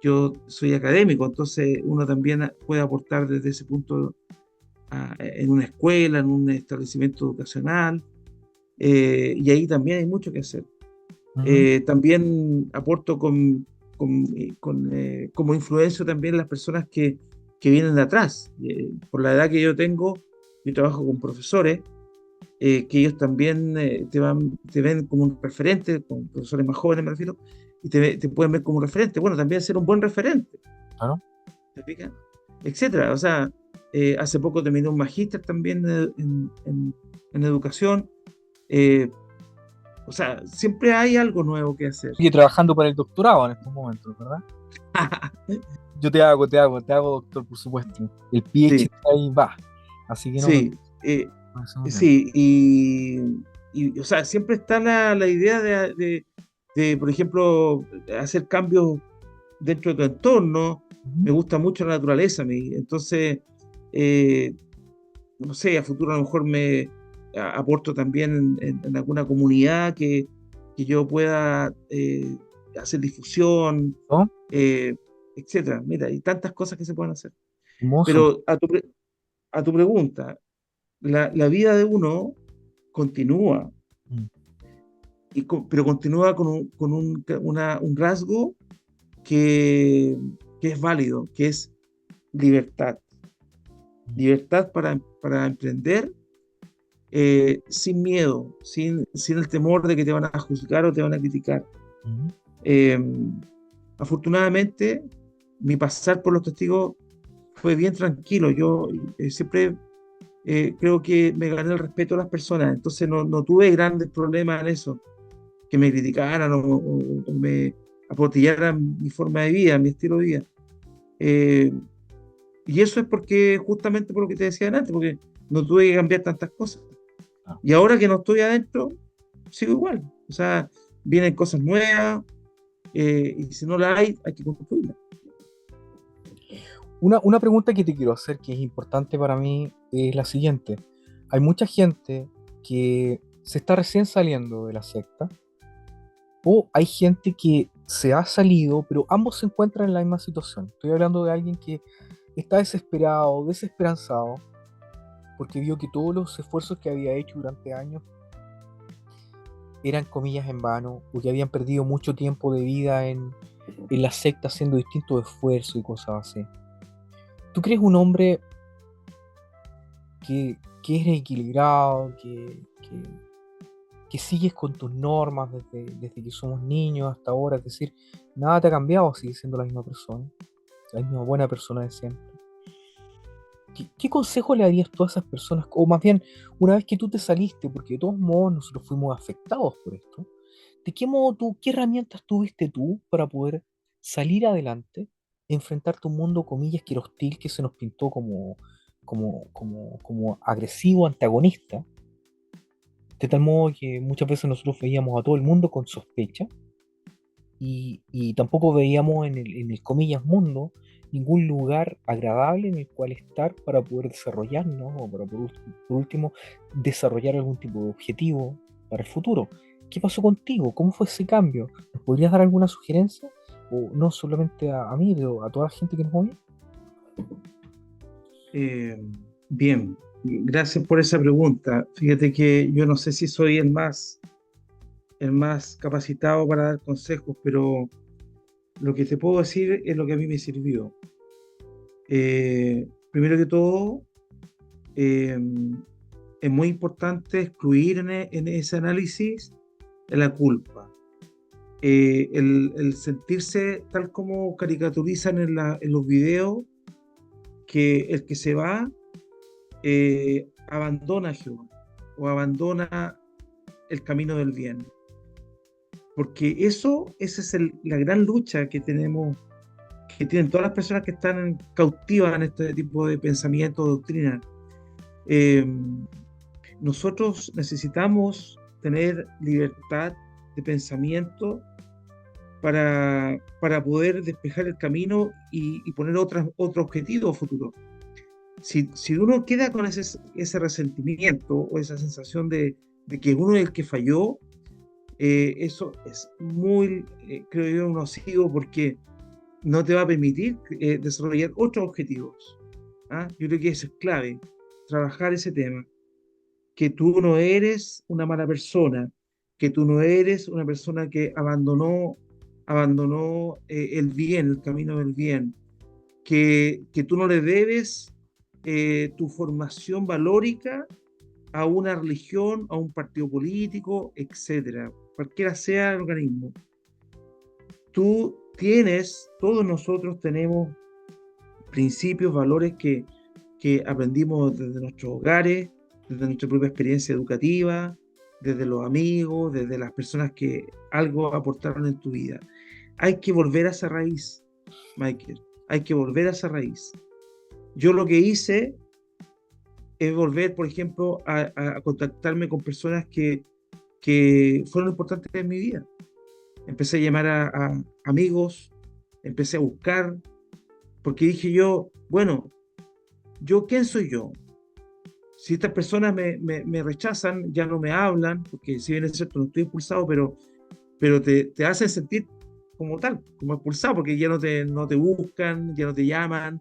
yo soy académico, entonces uno también puede aportar desde ese punto en una escuela, en un establecimiento educacional, y ahí también hay mucho que hacer. Ujú. También aporto como influencio también las personas que vienen de atrás. Por la edad que yo tengo, yo trabajo con profesores que ellos también te ven como un referente, con profesores más jóvenes me refiero, y te pueden ver como un referente. Bueno, también ser un buen referente, Claro. ¿te fijas? Etcétera. O sea, hace poco terminé un magíster también en educación. eh, o sea, siempre hay algo nuevo que hacer. Sigue trabajando para el doctorado en estos momentos, ¿verdad? Yo te hago doctor, por supuesto. El PhD Sí, ahí va. Así que no me... sí, eso no tengo. sí, o sea, siempre está la idea por ejemplo, hacer cambios dentro de tu entorno. Ujú. Me gusta mucho la naturaleza a mí, entonces, eh, no sé, a futuro a lo mejor aporto también en alguna comunidad que yo pueda hacer difusión, ¿No? eh, etcétera. Mira, hay tantas cosas que se pueden hacer. Hermoso. Pero a tu pregunta, la vida de uno continúa, Mm. pero continúa con un rasgo que, que es válido, que es libertad. Mm. Libertad para emprender sin miedo, sin el temor de que te van a juzgar o te van a criticar. Mm. Eh, Afortunadamente, mi pasar por los testigos fue bien tranquilo. Yo siempre creo que me gané el respeto de las personas, entonces no tuve grandes problemas en eso, que me criticaran o me apotillaran mi forma de vida, mi estilo de vida. Eh, Y eso es porque, justamente por lo que te decía antes, porque no tuve que cambiar tantas cosas. Ah. Y ahora que no estoy adentro, sigo igual. O sea, vienen cosas nuevas, y si no las hay que construirlas. Una pregunta que te quiero hacer, que es importante para mí, es la siguiente. Hay mucha gente que se está recién saliendo de la secta, o hay gente que se ha salido, pero ambos se encuentran en la misma situación. Estoy hablando de alguien que está desesperado, desesperanzado, porque vio que todos los esfuerzos que había hecho durante años eran comillas en vano, o que habían perdido mucho tiempo de vida en la secta haciendo distintos esfuerzos y cosas así. ¿Tú crees un hombre que eres equilibrado, que sigues con tus normas desde que somos niños hasta ahora? Es decir, nada te ha cambiado, sigues siendo la misma persona, la misma buena persona de siempre. ¿Qué consejo le darías tú a esas personas? O más bien, una vez que tú te saliste, porque de todos modos nosotros fuimos afectados por esto, ¿de qué modo tú, qué herramientas tuviste tú para poder salir adelante, enfrentarte a un mundo, comillas, que era hostil, que se nos pintó como agresivo, antagonista, de tal modo que muchas veces nosotros veíamos a todo el mundo con sospecha y tampoco veíamos en el comillas mundo ningún lugar agradable en el cual estar para poder desarrollarnos o para por último desarrollar algún tipo de objetivo para el futuro? ¿Qué pasó contigo? ¿Cómo fue ese cambio? ¿Nos podrías dar alguna sugerencia? O no solamente a mí, pero a toda la gente que nos oye. Eh, Bien, gracias por esa pregunta. Fíjate que yo no sé si soy el más capacitado para dar consejos, pero lo que te puedo decir es lo que a mí me sirvió. Primero que todo, eh, es muy importante excluir en ese análisis la culpa. El sentirse tal como caricaturizan en los videos, que el que se va abandona a Jehová o abandona el camino del bien. Porque esa es la gran lucha que tenemos, que tienen todas las personas que están cautivas en este tipo de pensamiento, doctrina. Eh, Nosotros necesitamos tener libertad de pensamiento para poder despejar el camino y poner otro objetivo futuro. Si uno queda con ese resentimiento o esa sensación de que uno es el que falló, eso es muy, creo yo, nocivo, porque no te va a permitir desarrollar otros objetivos. ¿Ah? Yo creo que eso es clave, trabajar ese tema, que tú no eres una mala persona, que tú no eres una persona que abandonó el bien, el camino del bien, que tú no le debes tu formación valórica a una religión, a un partido político, etcétera, cualquiera sea el organismo. Todos nosotros tenemos principios, valores que aprendimos desde nuestros hogares, desde nuestra propia experiencia educativa, desde los amigos, desde las personas que algo aportaron en tu vida. Hay que volver a esa raíz, Michael. Hay que volver a esa raíz. Yo lo que hice es volver, por ejemplo, a contactarme con personas que fueron importantes en mi vida. Empecé a llamar a amigos, empecé a buscar, porque dije yo, bueno, ¿quién soy yo? Si estas personas me rechazan, ya no me hablan, porque si bien es cierto, no estoy expulsado, pero te hacen sentir como tal, como expulsado, porque ya no te buscan, ya no te llaman,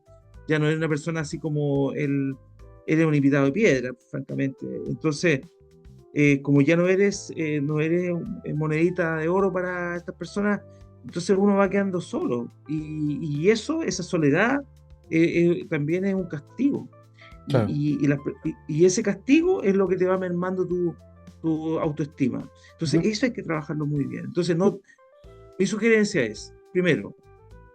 ya no eres una persona así como eres un invitado de piedra, francamente. Entonces, como ya no eres monedita de oro para estas personas, entonces uno va quedando solo. Y esa soledad, también es un castigo. Claro. Y ese castigo es lo que te va mermando tu autoestima. Entonces, Yo, eso hay que trabajarlo muy bien. Entonces, no, mi sugerencia es, primero,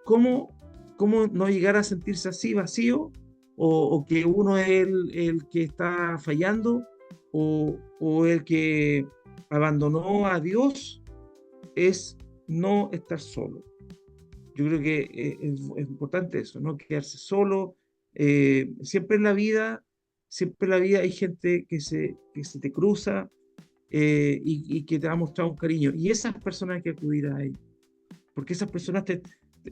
¿cómo, cómo no llegar a sentirse así vacío, o que uno es el que está fallando, o el que abandonó a Dios? Es no estar solo. Yo creo que es importante eso, no quedarse solo, Siempre en la vida, siempre en la vida hay gente que se te cruza y que te ha mostrado un cariño. Y esas personas hay que acudir a ellos, porque esas personas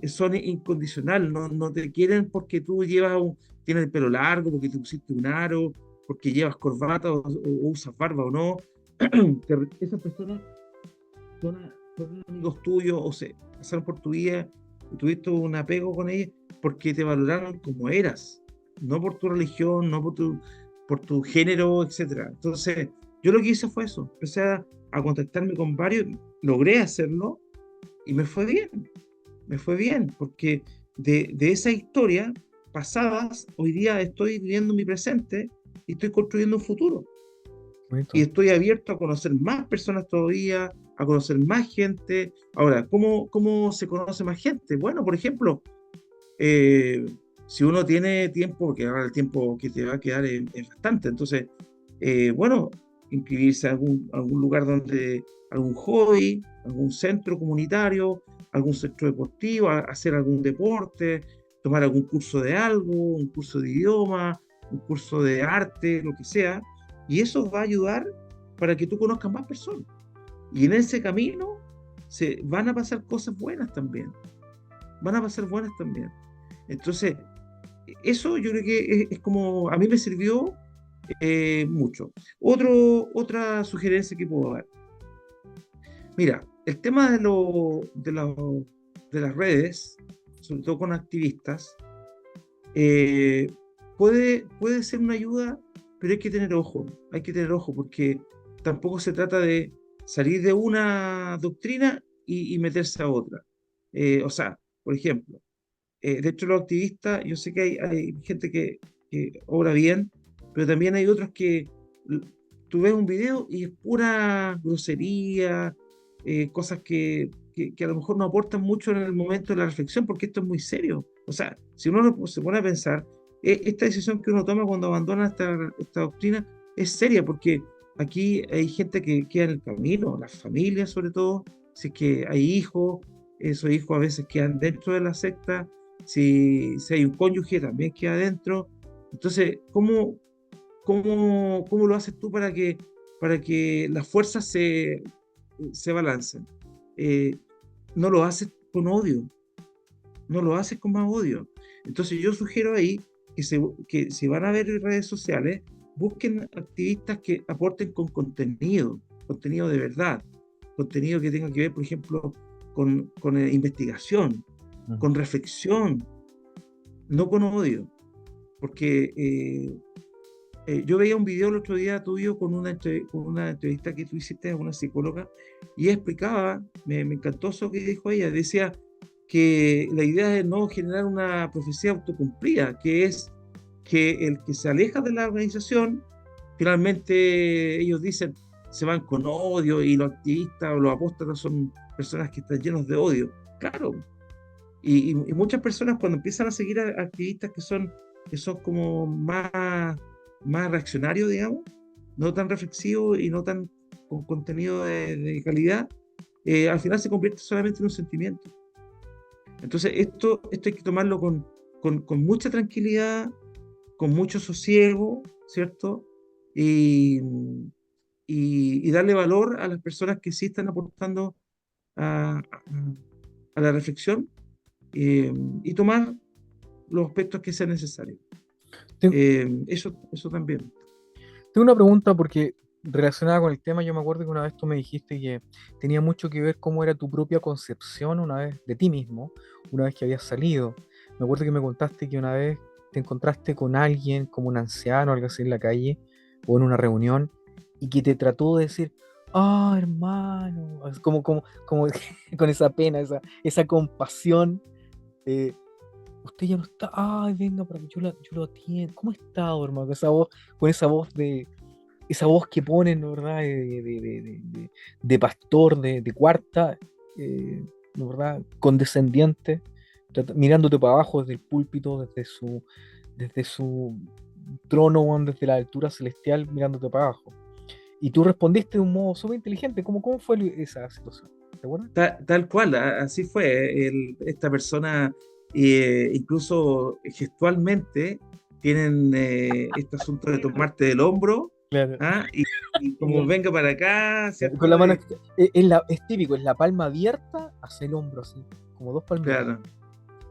son incondicionales, no te quieren porque tú tienes el pelo largo, porque te pusiste un aro, porque llevas corbata o usas barba o no. Esas personas son amigos tuyos o se pasaron por tu vida y tuviste un apego con ellos porque te valoraron como eras, no por tu religión, no por tu género, etcétera. Entonces, yo lo que hice fue eso, empecé a contactarme con varios, logré hacerlo y me fue bien, porque de esa historia pasadas, hoy día estoy viviendo mi presente y estoy construyendo un futuro. Y Bonito. estoy abierto a conocer más personas todavía, a conocer más gente. Ahora, ¿cómo se conoce más gente? Bueno, por ejemplo, eh, si uno tiene tiempo, porque ahora el tiempo que te va a quedar es bastante, entonces, bueno, inscribirse a algún lugar donde, algún hobby, algún centro comunitario, algún centro deportivo, hacer algún deporte, tomar algún curso de algo, un curso de idioma, un curso de arte, lo que sea, y eso va a ayudar para que tú conozcas más personas. Y en ese camino se van a pasar cosas buenas también, van a pasar buenas también. Entonces, eso yo creo que es como, a mí me sirvió mucho. Otra sugerencia que puedo dar. Mira, el tema de las redes, sobre todo con activistas, eh, puede ser una ayuda, pero hay que tener ojo, porque tampoco se trata de salir de una doctrina y meterse a otra. O sea, por ejemplo, dentro de los activistas, yo sé que hay gente que obra bien, pero también hay otros que l- tú ves un video y es pura grosería, cosas que a lo mejor no aportan mucho en el momento de la reflexión, porque esto es muy serio. O sea, si uno se pone a pensar, esta decisión que uno toma cuando abandona esta doctrina es seria, porque aquí hay gente que queda en el camino, las familias sobre todo, si es que hay hijos, esos hijos a veces quedan dentro de la secta, si hay un cónyuge también queda adentro. Entonces, ¿cómo lo haces tú para que las fuerzas se balancen? Eh, no lo haces con odio, no lo haces con más odio. Entonces yo sugiero ahí que si van a ver redes sociales, busquen activistas que aporten con contenido de verdad, contenido que tenga que ver, por ejemplo, con investigación, Mm. con reflexión, no con odio, porque yo veía un video el otro día tuyo con una entrevista que tú hiciste a una psicóloga y ella explicaba, me encantó eso que dijo ella, decía que la idea es no generar una profecía autocumplida, que es que el que se aleja de la organización, finalmente ellos dicen, se van con odio y los activistas o los apóstatas son personas que están llenos de odio. Claro, y muchas personas cuando empiezan a seguir a activistas que son como más reaccionarios, digamos, no tan reflexivos y no tan con contenido de calidad, al final se convierte solamente en un sentimiento. Entonces, esto hay que tomarlo con mucha tranquilidad, con mucho sosiego, ¿cierto? Y, y darle valor a las personas que sí están aportando a la reflexión eh, y tomar los aspectos que sean necesarios. Ten- Eso también. Tengo una pregunta porque relacionada con el tema, yo me acuerdo que una vez tú me dijiste que tenía mucho que ver cómo era tu propia concepción una vez de ti mismo, una vez que habías salido. Me acuerdo que me contaste que una vez te encontraste con alguien, como un anciano o algo así en la calle o en una reunión, y que te trató de decir, ah, hermano, así como con esa pena, esa compasión. eh, Usted ya no está, ay, venga para que yo lo atienda. ¿Cómo ha estado, hermano? Con esa voz que ponen, ¿no? ¿Verdad? De pastor, de cuarta, ¿no? ¿Verdad? Condescendiente, mirándote para abajo desde el púlpito, desde su trono, weón, desde la altura celestial, mirándote para abajo. Y tú respondiste de un modo súper inteligente. ¿Cómo fue esa situación? ¿Te acuerdas? Tal cual, así fue. Esta persona incluso gestualmente tienen este asunto de tomarte del hombro, Claro. ¿ah? Y como venga para acá, Con la ¿cierto? mano es típico, es la palma abierta hacia el hombro, así, como dos palmitas. Claro,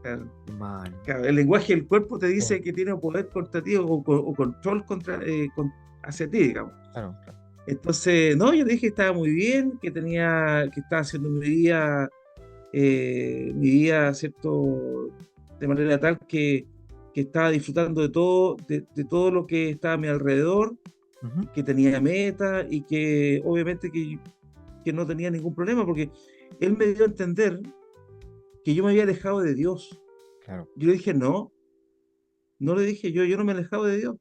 claro. Mal. Claro, el lenguaje del cuerpo te Sí, dice que tiene poder contra ti o control hacia ti, digamos. claro, claro. Entonces, no, yo le dije que estaba muy bien, que estaba haciendo mi vida, ¿cierto? De manera tal que estaba disfrutando de todo lo que estaba a mi alrededor, Ujú, que tenía metas y que obviamente que no tenía ningún problema, porque él me dio a entender que yo me había alejado de Dios. claro. Yo le dije, no, no le dije yo no me he alejado de Dios.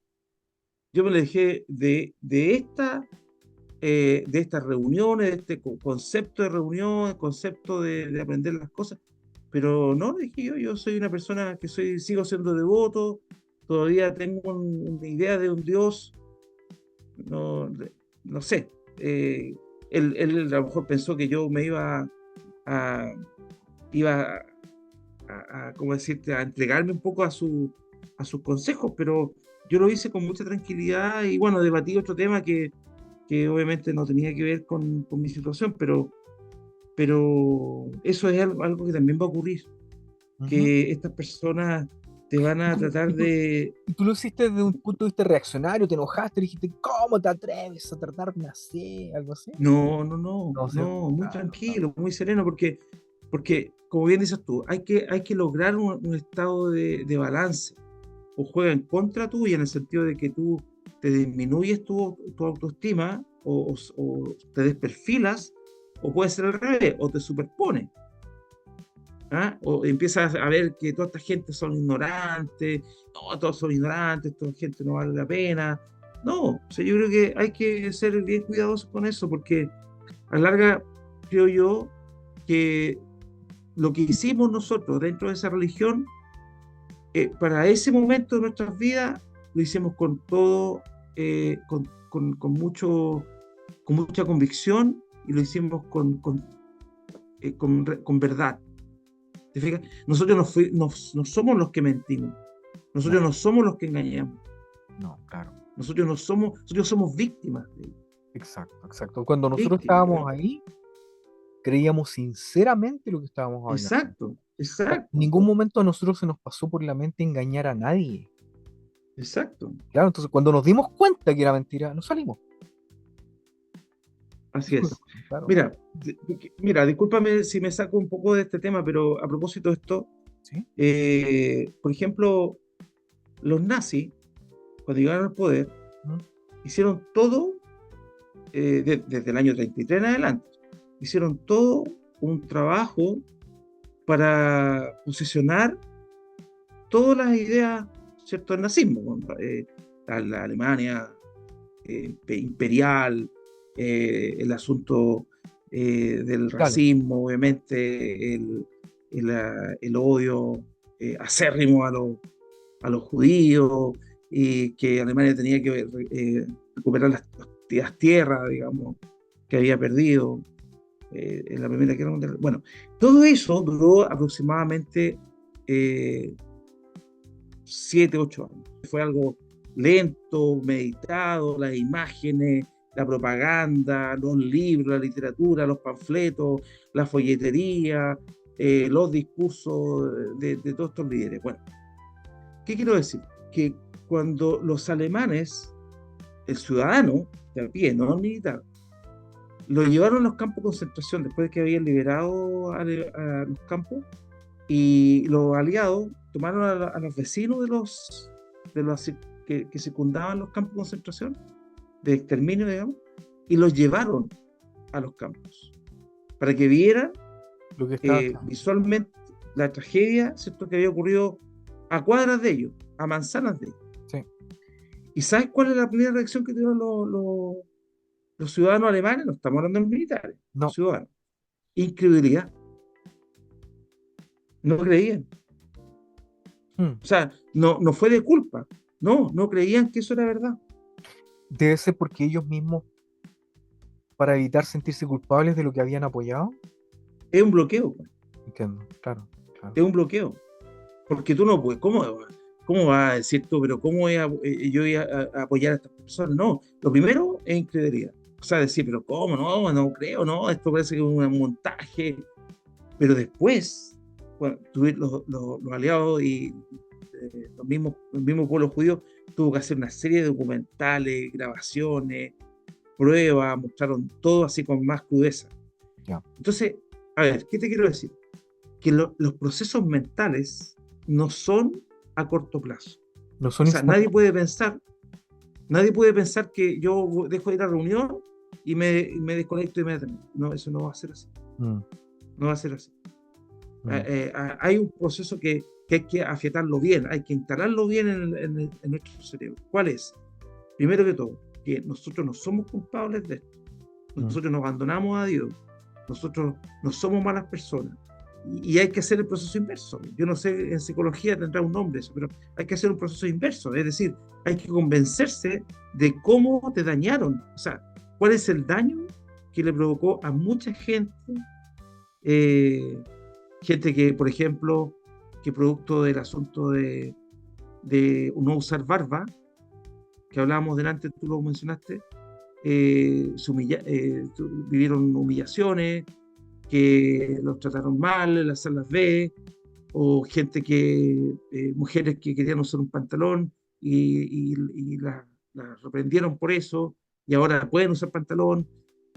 Yo me alejé de estas reuniones, de este concepto de reunión, concepto de aprender las cosas. Pero no, dije yo soy una persona que sigo siendo devoto, todavía tengo una idea de un Dios, no, no sé. Él a lo mejor pensó que yo me a, iba ¿cómo decirte?, a entregarme un poco a sus consejos, pero yo lo hice con mucha tranquilidad y bueno, debatí otro tema que obviamente no tenía que ver con mi situación, pero eso es algo que también va a ocurrir, Ujú. que estas personas te van ¿Y a tú, tratar y tú- de... y tú lo hiciste desde un punto de vista reaccionario? ¿Te enojaste? ¿Dijiste, cómo te atreves a tratarme así? ¿Algo así? No, no, no, No, ¿cierto? no, muy Claro, claro. tranquilo, muy sereno, porque como bien dices tú, hay que lograr un estado de balance. O juega en contra tuya en el sentido de que tú te disminuyes tu autoestima o te desperfilas, o puede ser al revés, o te superpone. ¿Ah? O empiezas a ver que toda esta gente son ignorantes, no, todos son ignorantes, toda gente no vale la pena. No, o sea, yo creo que hay que ser bien cuidadosos con eso, porque a la larga creo yo que lo que hicimos nosotros dentro de esa religión, para ese momento de nuestras vidas, lo hicimos con todo, con mucha convicción y lo hicimos con verdad. ¿Te fijas? Nosotros no somos los que mentimos, No, nosotros no somos los que engañamos, no, claro. nosotros somos víctimas de ello. Exacto, exacto. Cuando nosotros Víctimas, estábamos ahí, creíamos sinceramente lo que estábamos hablando. exacto, En ningún exacto, momento a nosotros se nos pasó por la mente engañar a nadie. exacto. Claro, entonces cuando nos dimos cuenta que era mentira, nos salimos. Así Eso fue lo que es. pasó, claro. Mira, discúlpame si me saco un poco de este tema, pero a propósito de esto, ¿Sí? por ejemplo, los nazis, cuando llegaron al poder, ¿Mm? hicieron todo, desde el año 33 en adelante, hicieron todo un trabajo para posicionar todas las ideas, ¿cierto?, del nazismo, la Alemania imperial, el asunto del Claro, racismo, obviamente, el odio acérrimo a los judíos, y que Alemania tenía que recuperar las tierras, digamos, que había perdido en la Primera Guerra Mundial. Bueno, todo eso duró aproximadamente eh, 7, 8 años. Fue algo lento, meditado, las imágenes, la propaganda, los libros, la literatura, los panfletos, la folletería, los discursos de todos estos líderes. Bueno, ¿qué quiero decir? Que cuando los alemanes, el ciudadano de a pie, no el militar, lo llevaron a los campos de concentración después de que habían liberado a los campos, y los aliados tomaron a los vecinos de los que secundaban los campos de concentración, de exterminio, digamos, y los llevaron a los campos para que vieran lo que estaba haciendo. visualmente la tragedia, ¿cierto?, que había ocurrido a cuadras de ellos, a manzanas de ellos. Sí. ¿Y sabes cuál es la primera reacción que tuvieron los ciudadanos alemanes? No estamos hablando de los militares, los No. ciudadanos. Incredulidad. No creían. Mm. O sea, no fue de culpa. No creían que eso era verdad. Debe ser porque ellos mismos, para evitar sentirse culpables de lo que habían apoyado. Es un bloqueo, pues. Entiendo, claro, claro. Es un bloqueo. Porque tú no puedes, ¿cómo vas a decir tú, pero cómo yo voy a apoyar a estas personas? No, lo primero es incredulidad. O sea, decir, pero ¿cómo? No, no creo, no, esto parece que es un montaje. Pero después, bueno, los aliados y el mismo pueblo judío tuvo que hacer una serie de documentales, grabaciones, pruebas, mostraron todo así con más crudeza. Ya. Entonces, a ver, ¿qué te quiero decir? Que los procesos mentales no son a corto plazo. No O son sea, instantáneos. nadie puede pensar que yo dejo de ir a reunión y me desconecto inmediatamente. No, eso no va a ser así. Mm, No va a ser así. mm, Hay un proceso que hay que afiatarlo bien, hay que instalarlo bien en nuestro cerebro. ¿Cuál es? Primero que todo, que nosotros no somos culpables de esto. mm. Nosotros nos abandonamos a Dios. Nosotros no somos malas personas. Y hay que hacer el proceso inverso. Yo no sé, en psicología tendrá un nombre eso, pero hay que hacer un proceso inverso. Es decir, hay que convencerse de cómo te dañaron. O sea, cuál es el daño que le provocó a mucha gente. eh, Gente que, por ejemplo, que producto del asunto de no usar barba, que hablábamos delante, tú lo mencionaste, vivieron humillaciones, que los trataron mal en las salas B, o gente mujeres que querían usar un pantalón y las reprendieron por eso, y ahora pueden usar pantalón,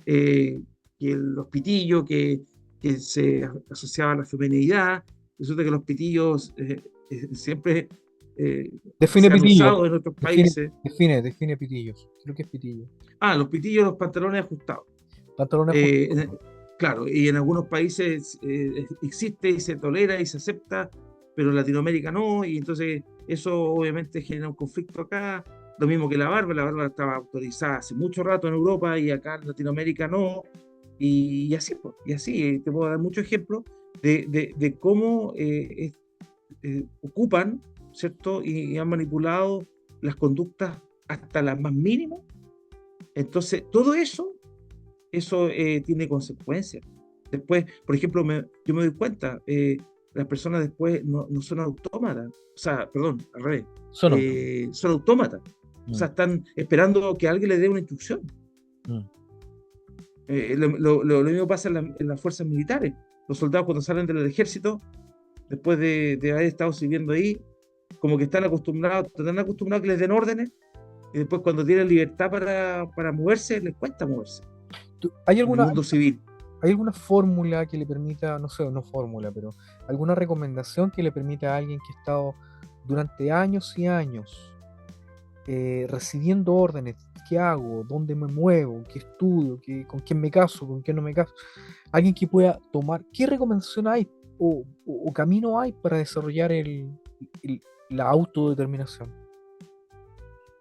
que los pitillos que se asociaban a la feminidad, resulta que los pitillos siempre Define se han pitillo. usado en otros Define, países. define pitillos. Creo que es pitillo. Los pitillos, los pantalones ajustados. Pantalones Eh, justos. en- claro, y en algunos países existe y se tolera y se acepta, pero en Latinoamérica no, y entonces eso obviamente genera un conflicto acá. Lo mismo que la barba estaba autorizada hace mucho rato en Europa y acá en Latinoamérica no, y así, pues, y así, te puedo dar muchos ejemplos de cómo ocupan, ¿cierto? Y han manipulado las conductas hasta las más mínimas. Entonces, todo eso tiene consecuencias. Después, por ejemplo, yo me doy cuenta, las personas después no son autómatas, o sea, perdón, al revés, Son autónomos. son autómatas, o Mm, sea, están esperando que alguien les dé una instrucción. mm. Lo mismo pasa en las fuerzas militares. Los soldados cuando salen del ejército, después de haber estado sirviendo ahí, como que están acostumbrados a que les den órdenes, y después cuando tienen libertad para moverse, les cuesta moverse ¿Hay en el alguna, mundo civil. hay alguna fórmula que le permita, no sé, no fórmula, pero alguna recomendación que le permita a alguien que ha estado durante años y años recibiendo órdenes? ¿Qué hago? ¿Dónde me muevo? ¿Qué estudio? ¿Con quién me caso? ¿Con quién no me caso? Alguien que pueda tomar, ¿qué recomendación hay o camino hay para desarrollar el- la autodeterminación?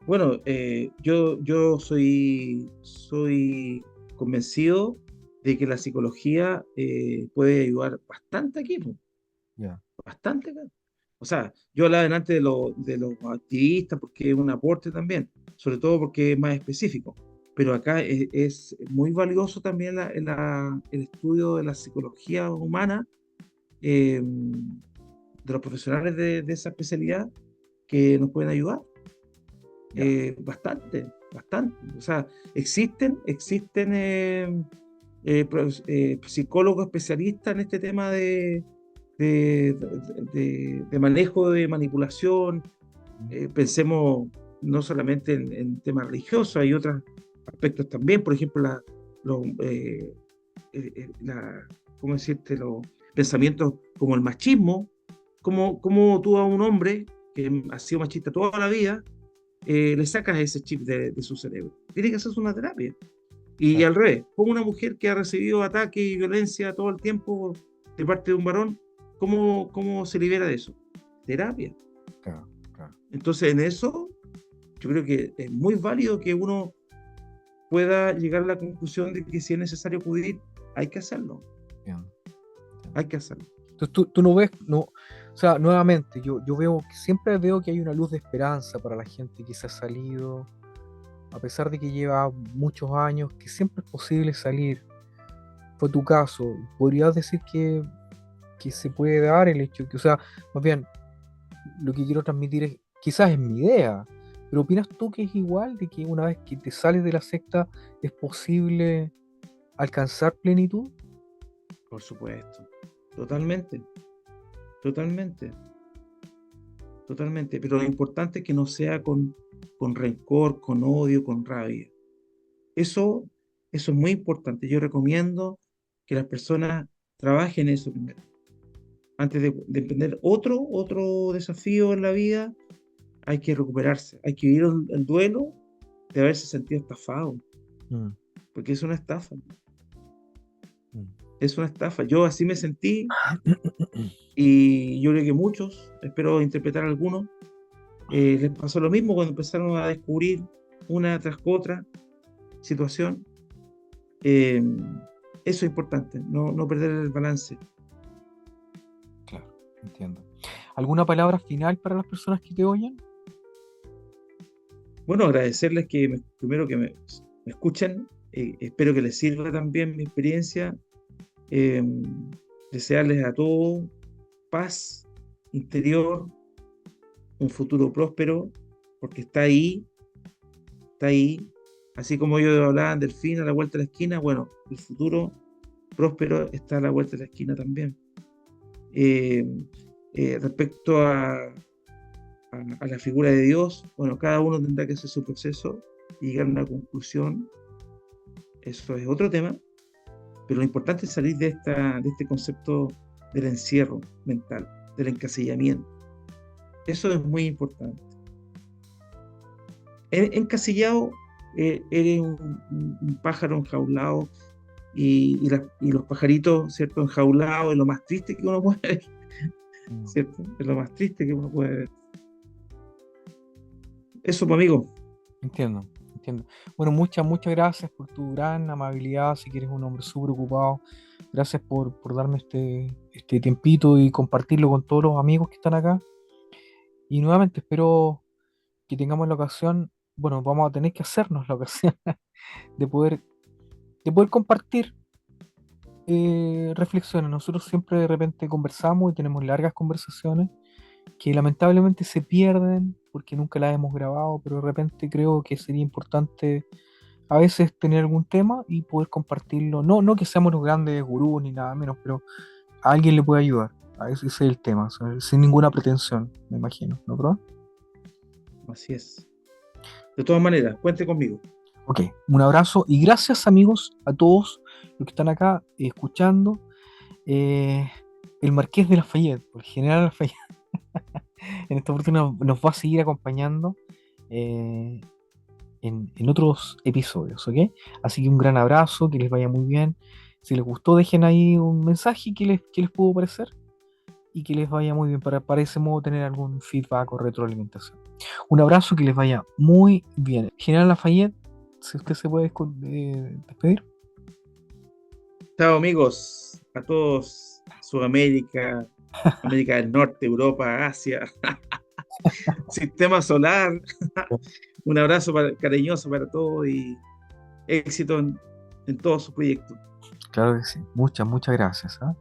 Bueno, yo soy convencido de que la psicología puede ayudar bastante aquí, po, Ya. bastante acá. O sea, yo hablaba delante de los activistas porque es un aporte también, sobre todo porque es más específico. Pero acá es muy valioso también el estudio de la psicología humana, de los profesionales de esa especialidad que nos pueden ayudar. Ya. Bastante, bastante. O sea, existen psicólogos especialistas en este tema de, de manejo de manipulación. Pensemos no solamente en temas religiosos, hay otros aspectos también, por ejemplo, los, la, ¿cómo decirte? Los pensamientos como el machismo, como tú a un hombre que ha sido machista toda la vida, le sacas ese chip de su cerebro. Tiene que hacerse una terapia. Y Claro, al revés, como una mujer que ha recibido ataque y violencia todo el tiempo de parte de un varón, ¿cómo se libera de eso? Terapia. claro, claro. Entonces, en eso, yo creo que es muy válido que uno pueda llegar a la conclusión de que si es necesario acudir, hay que hacerlo. Bien. Hay que hacerlo. Entonces tú no ves, no, o sea, nuevamente, yo veo, siempre veo que hay una luz de esperanza para la gente que se ha salido, a pesar de que lleva muchos años, que siempre es posible salir. Fue tu caso. ¿Podrías decir que se puede dar el hecho que, o sea, más bien, lo que quiero transmitir es, quizás es mi idea, pero ¿opinas tú que es igual, de que una vez que te sales de la secta es posible alcanzar plenitud? Por supuesto. Totalmente, totalmente, totalmente. Pero lo importante es que no sea con rencor, con odio, con rabia. Eso, eso es muy importante. Yo recomiendo que las personas trabajen eso primero. Antes de emprender otro desafío en la vida, hay que recuperarse, hay que vivir el duelo de haberse sentido estafado, Mm, porque es una estafa, mm. es una estafa. Yo así me sentí y yo creo que muchos, espero interpretar a algunos, les pasó lo mismo cuando empezaron a descubrir una tras otra situación. Eh, Eso es importante, no perder el balance. Claro, entiendo. ¿Alguna palabra final para las personas que te oyen? Bueno, agradecerles que primero que me escuchen, espero que les sirva también mi experiencia. Eh, Desearles a todos paz interior, un futuro próspero, porque está ahí, así como ellos hablaban del fin a la vuelta de la esquina, bueno, el futuro próspero está a la vuelta de la esquina también. Eh, Respecto a la figura de Dios, bueno, cada uno tendrá que hacer su proceso y llegar a una conclusión, eso es otro tema, pero lo importante es salir de este concepto del encierro mental, del encasillamiento. Eso es muy importante. Encasillado, eres un pájaro enjaulado y los pajaritos, ¿cierto? Enjaulados es lo más triste que uno puede ver, Mm, ¿cierto? Es lo más triste que uno puede ver. Eso, pues, amigo. entiendo, entiendo. Bueno, muchas gracias por tu gran amabilidad, si que eres un hombre súper ocupado. Gracias por darme este tiempito y compartirlo con todos los amigos que están acá. Y nuevamente espero que tengamos la ocasión, bueno, vamos a tener que hacernos la ocasión de poder, de poder compartir reflexiones. Nosotros siempre de repente conversamos y tenemos largas conversaciones que lamentablemente se pierden porque nunca las hemos grabado, pero de repente creo que sería importante a veces tener algún tema y poder compartirlo. No que seamos los grandes gurús ni nada menos, pero a alguien le puede ayudar. A ese es el tema, o sea, sin ninguna pretensión, me imagino, ¿no, bro? Así es. De todas maneras, cuente conmigo. Ok, un abrazo y gracias amigos a todos los que están acá escuchando. Eh, el Marqués de Lafayette, el general Lafayette, en esta oportunidad nos va a seguir acompañando eh, en otros episodios, ¿ok? Así que un gran abrazo, que les vaya muy bien. Si les gustó, dejen ahí un mensaje que les pudo parecer y que les vaya muy bien para ese modo tener algún feedback o retroalimentación. Un abrazo, que les vaya muy bien. General Lafayette, si usted se puede despedir. Chao, amigos. A todos, Sudamérica, América del Norte, Europa, Asia, Sistema Solar. Un abrazo cariñoso para todos y éxito en todos sus proyectos. Claro que sí. Muchas gracias. ¿Ah?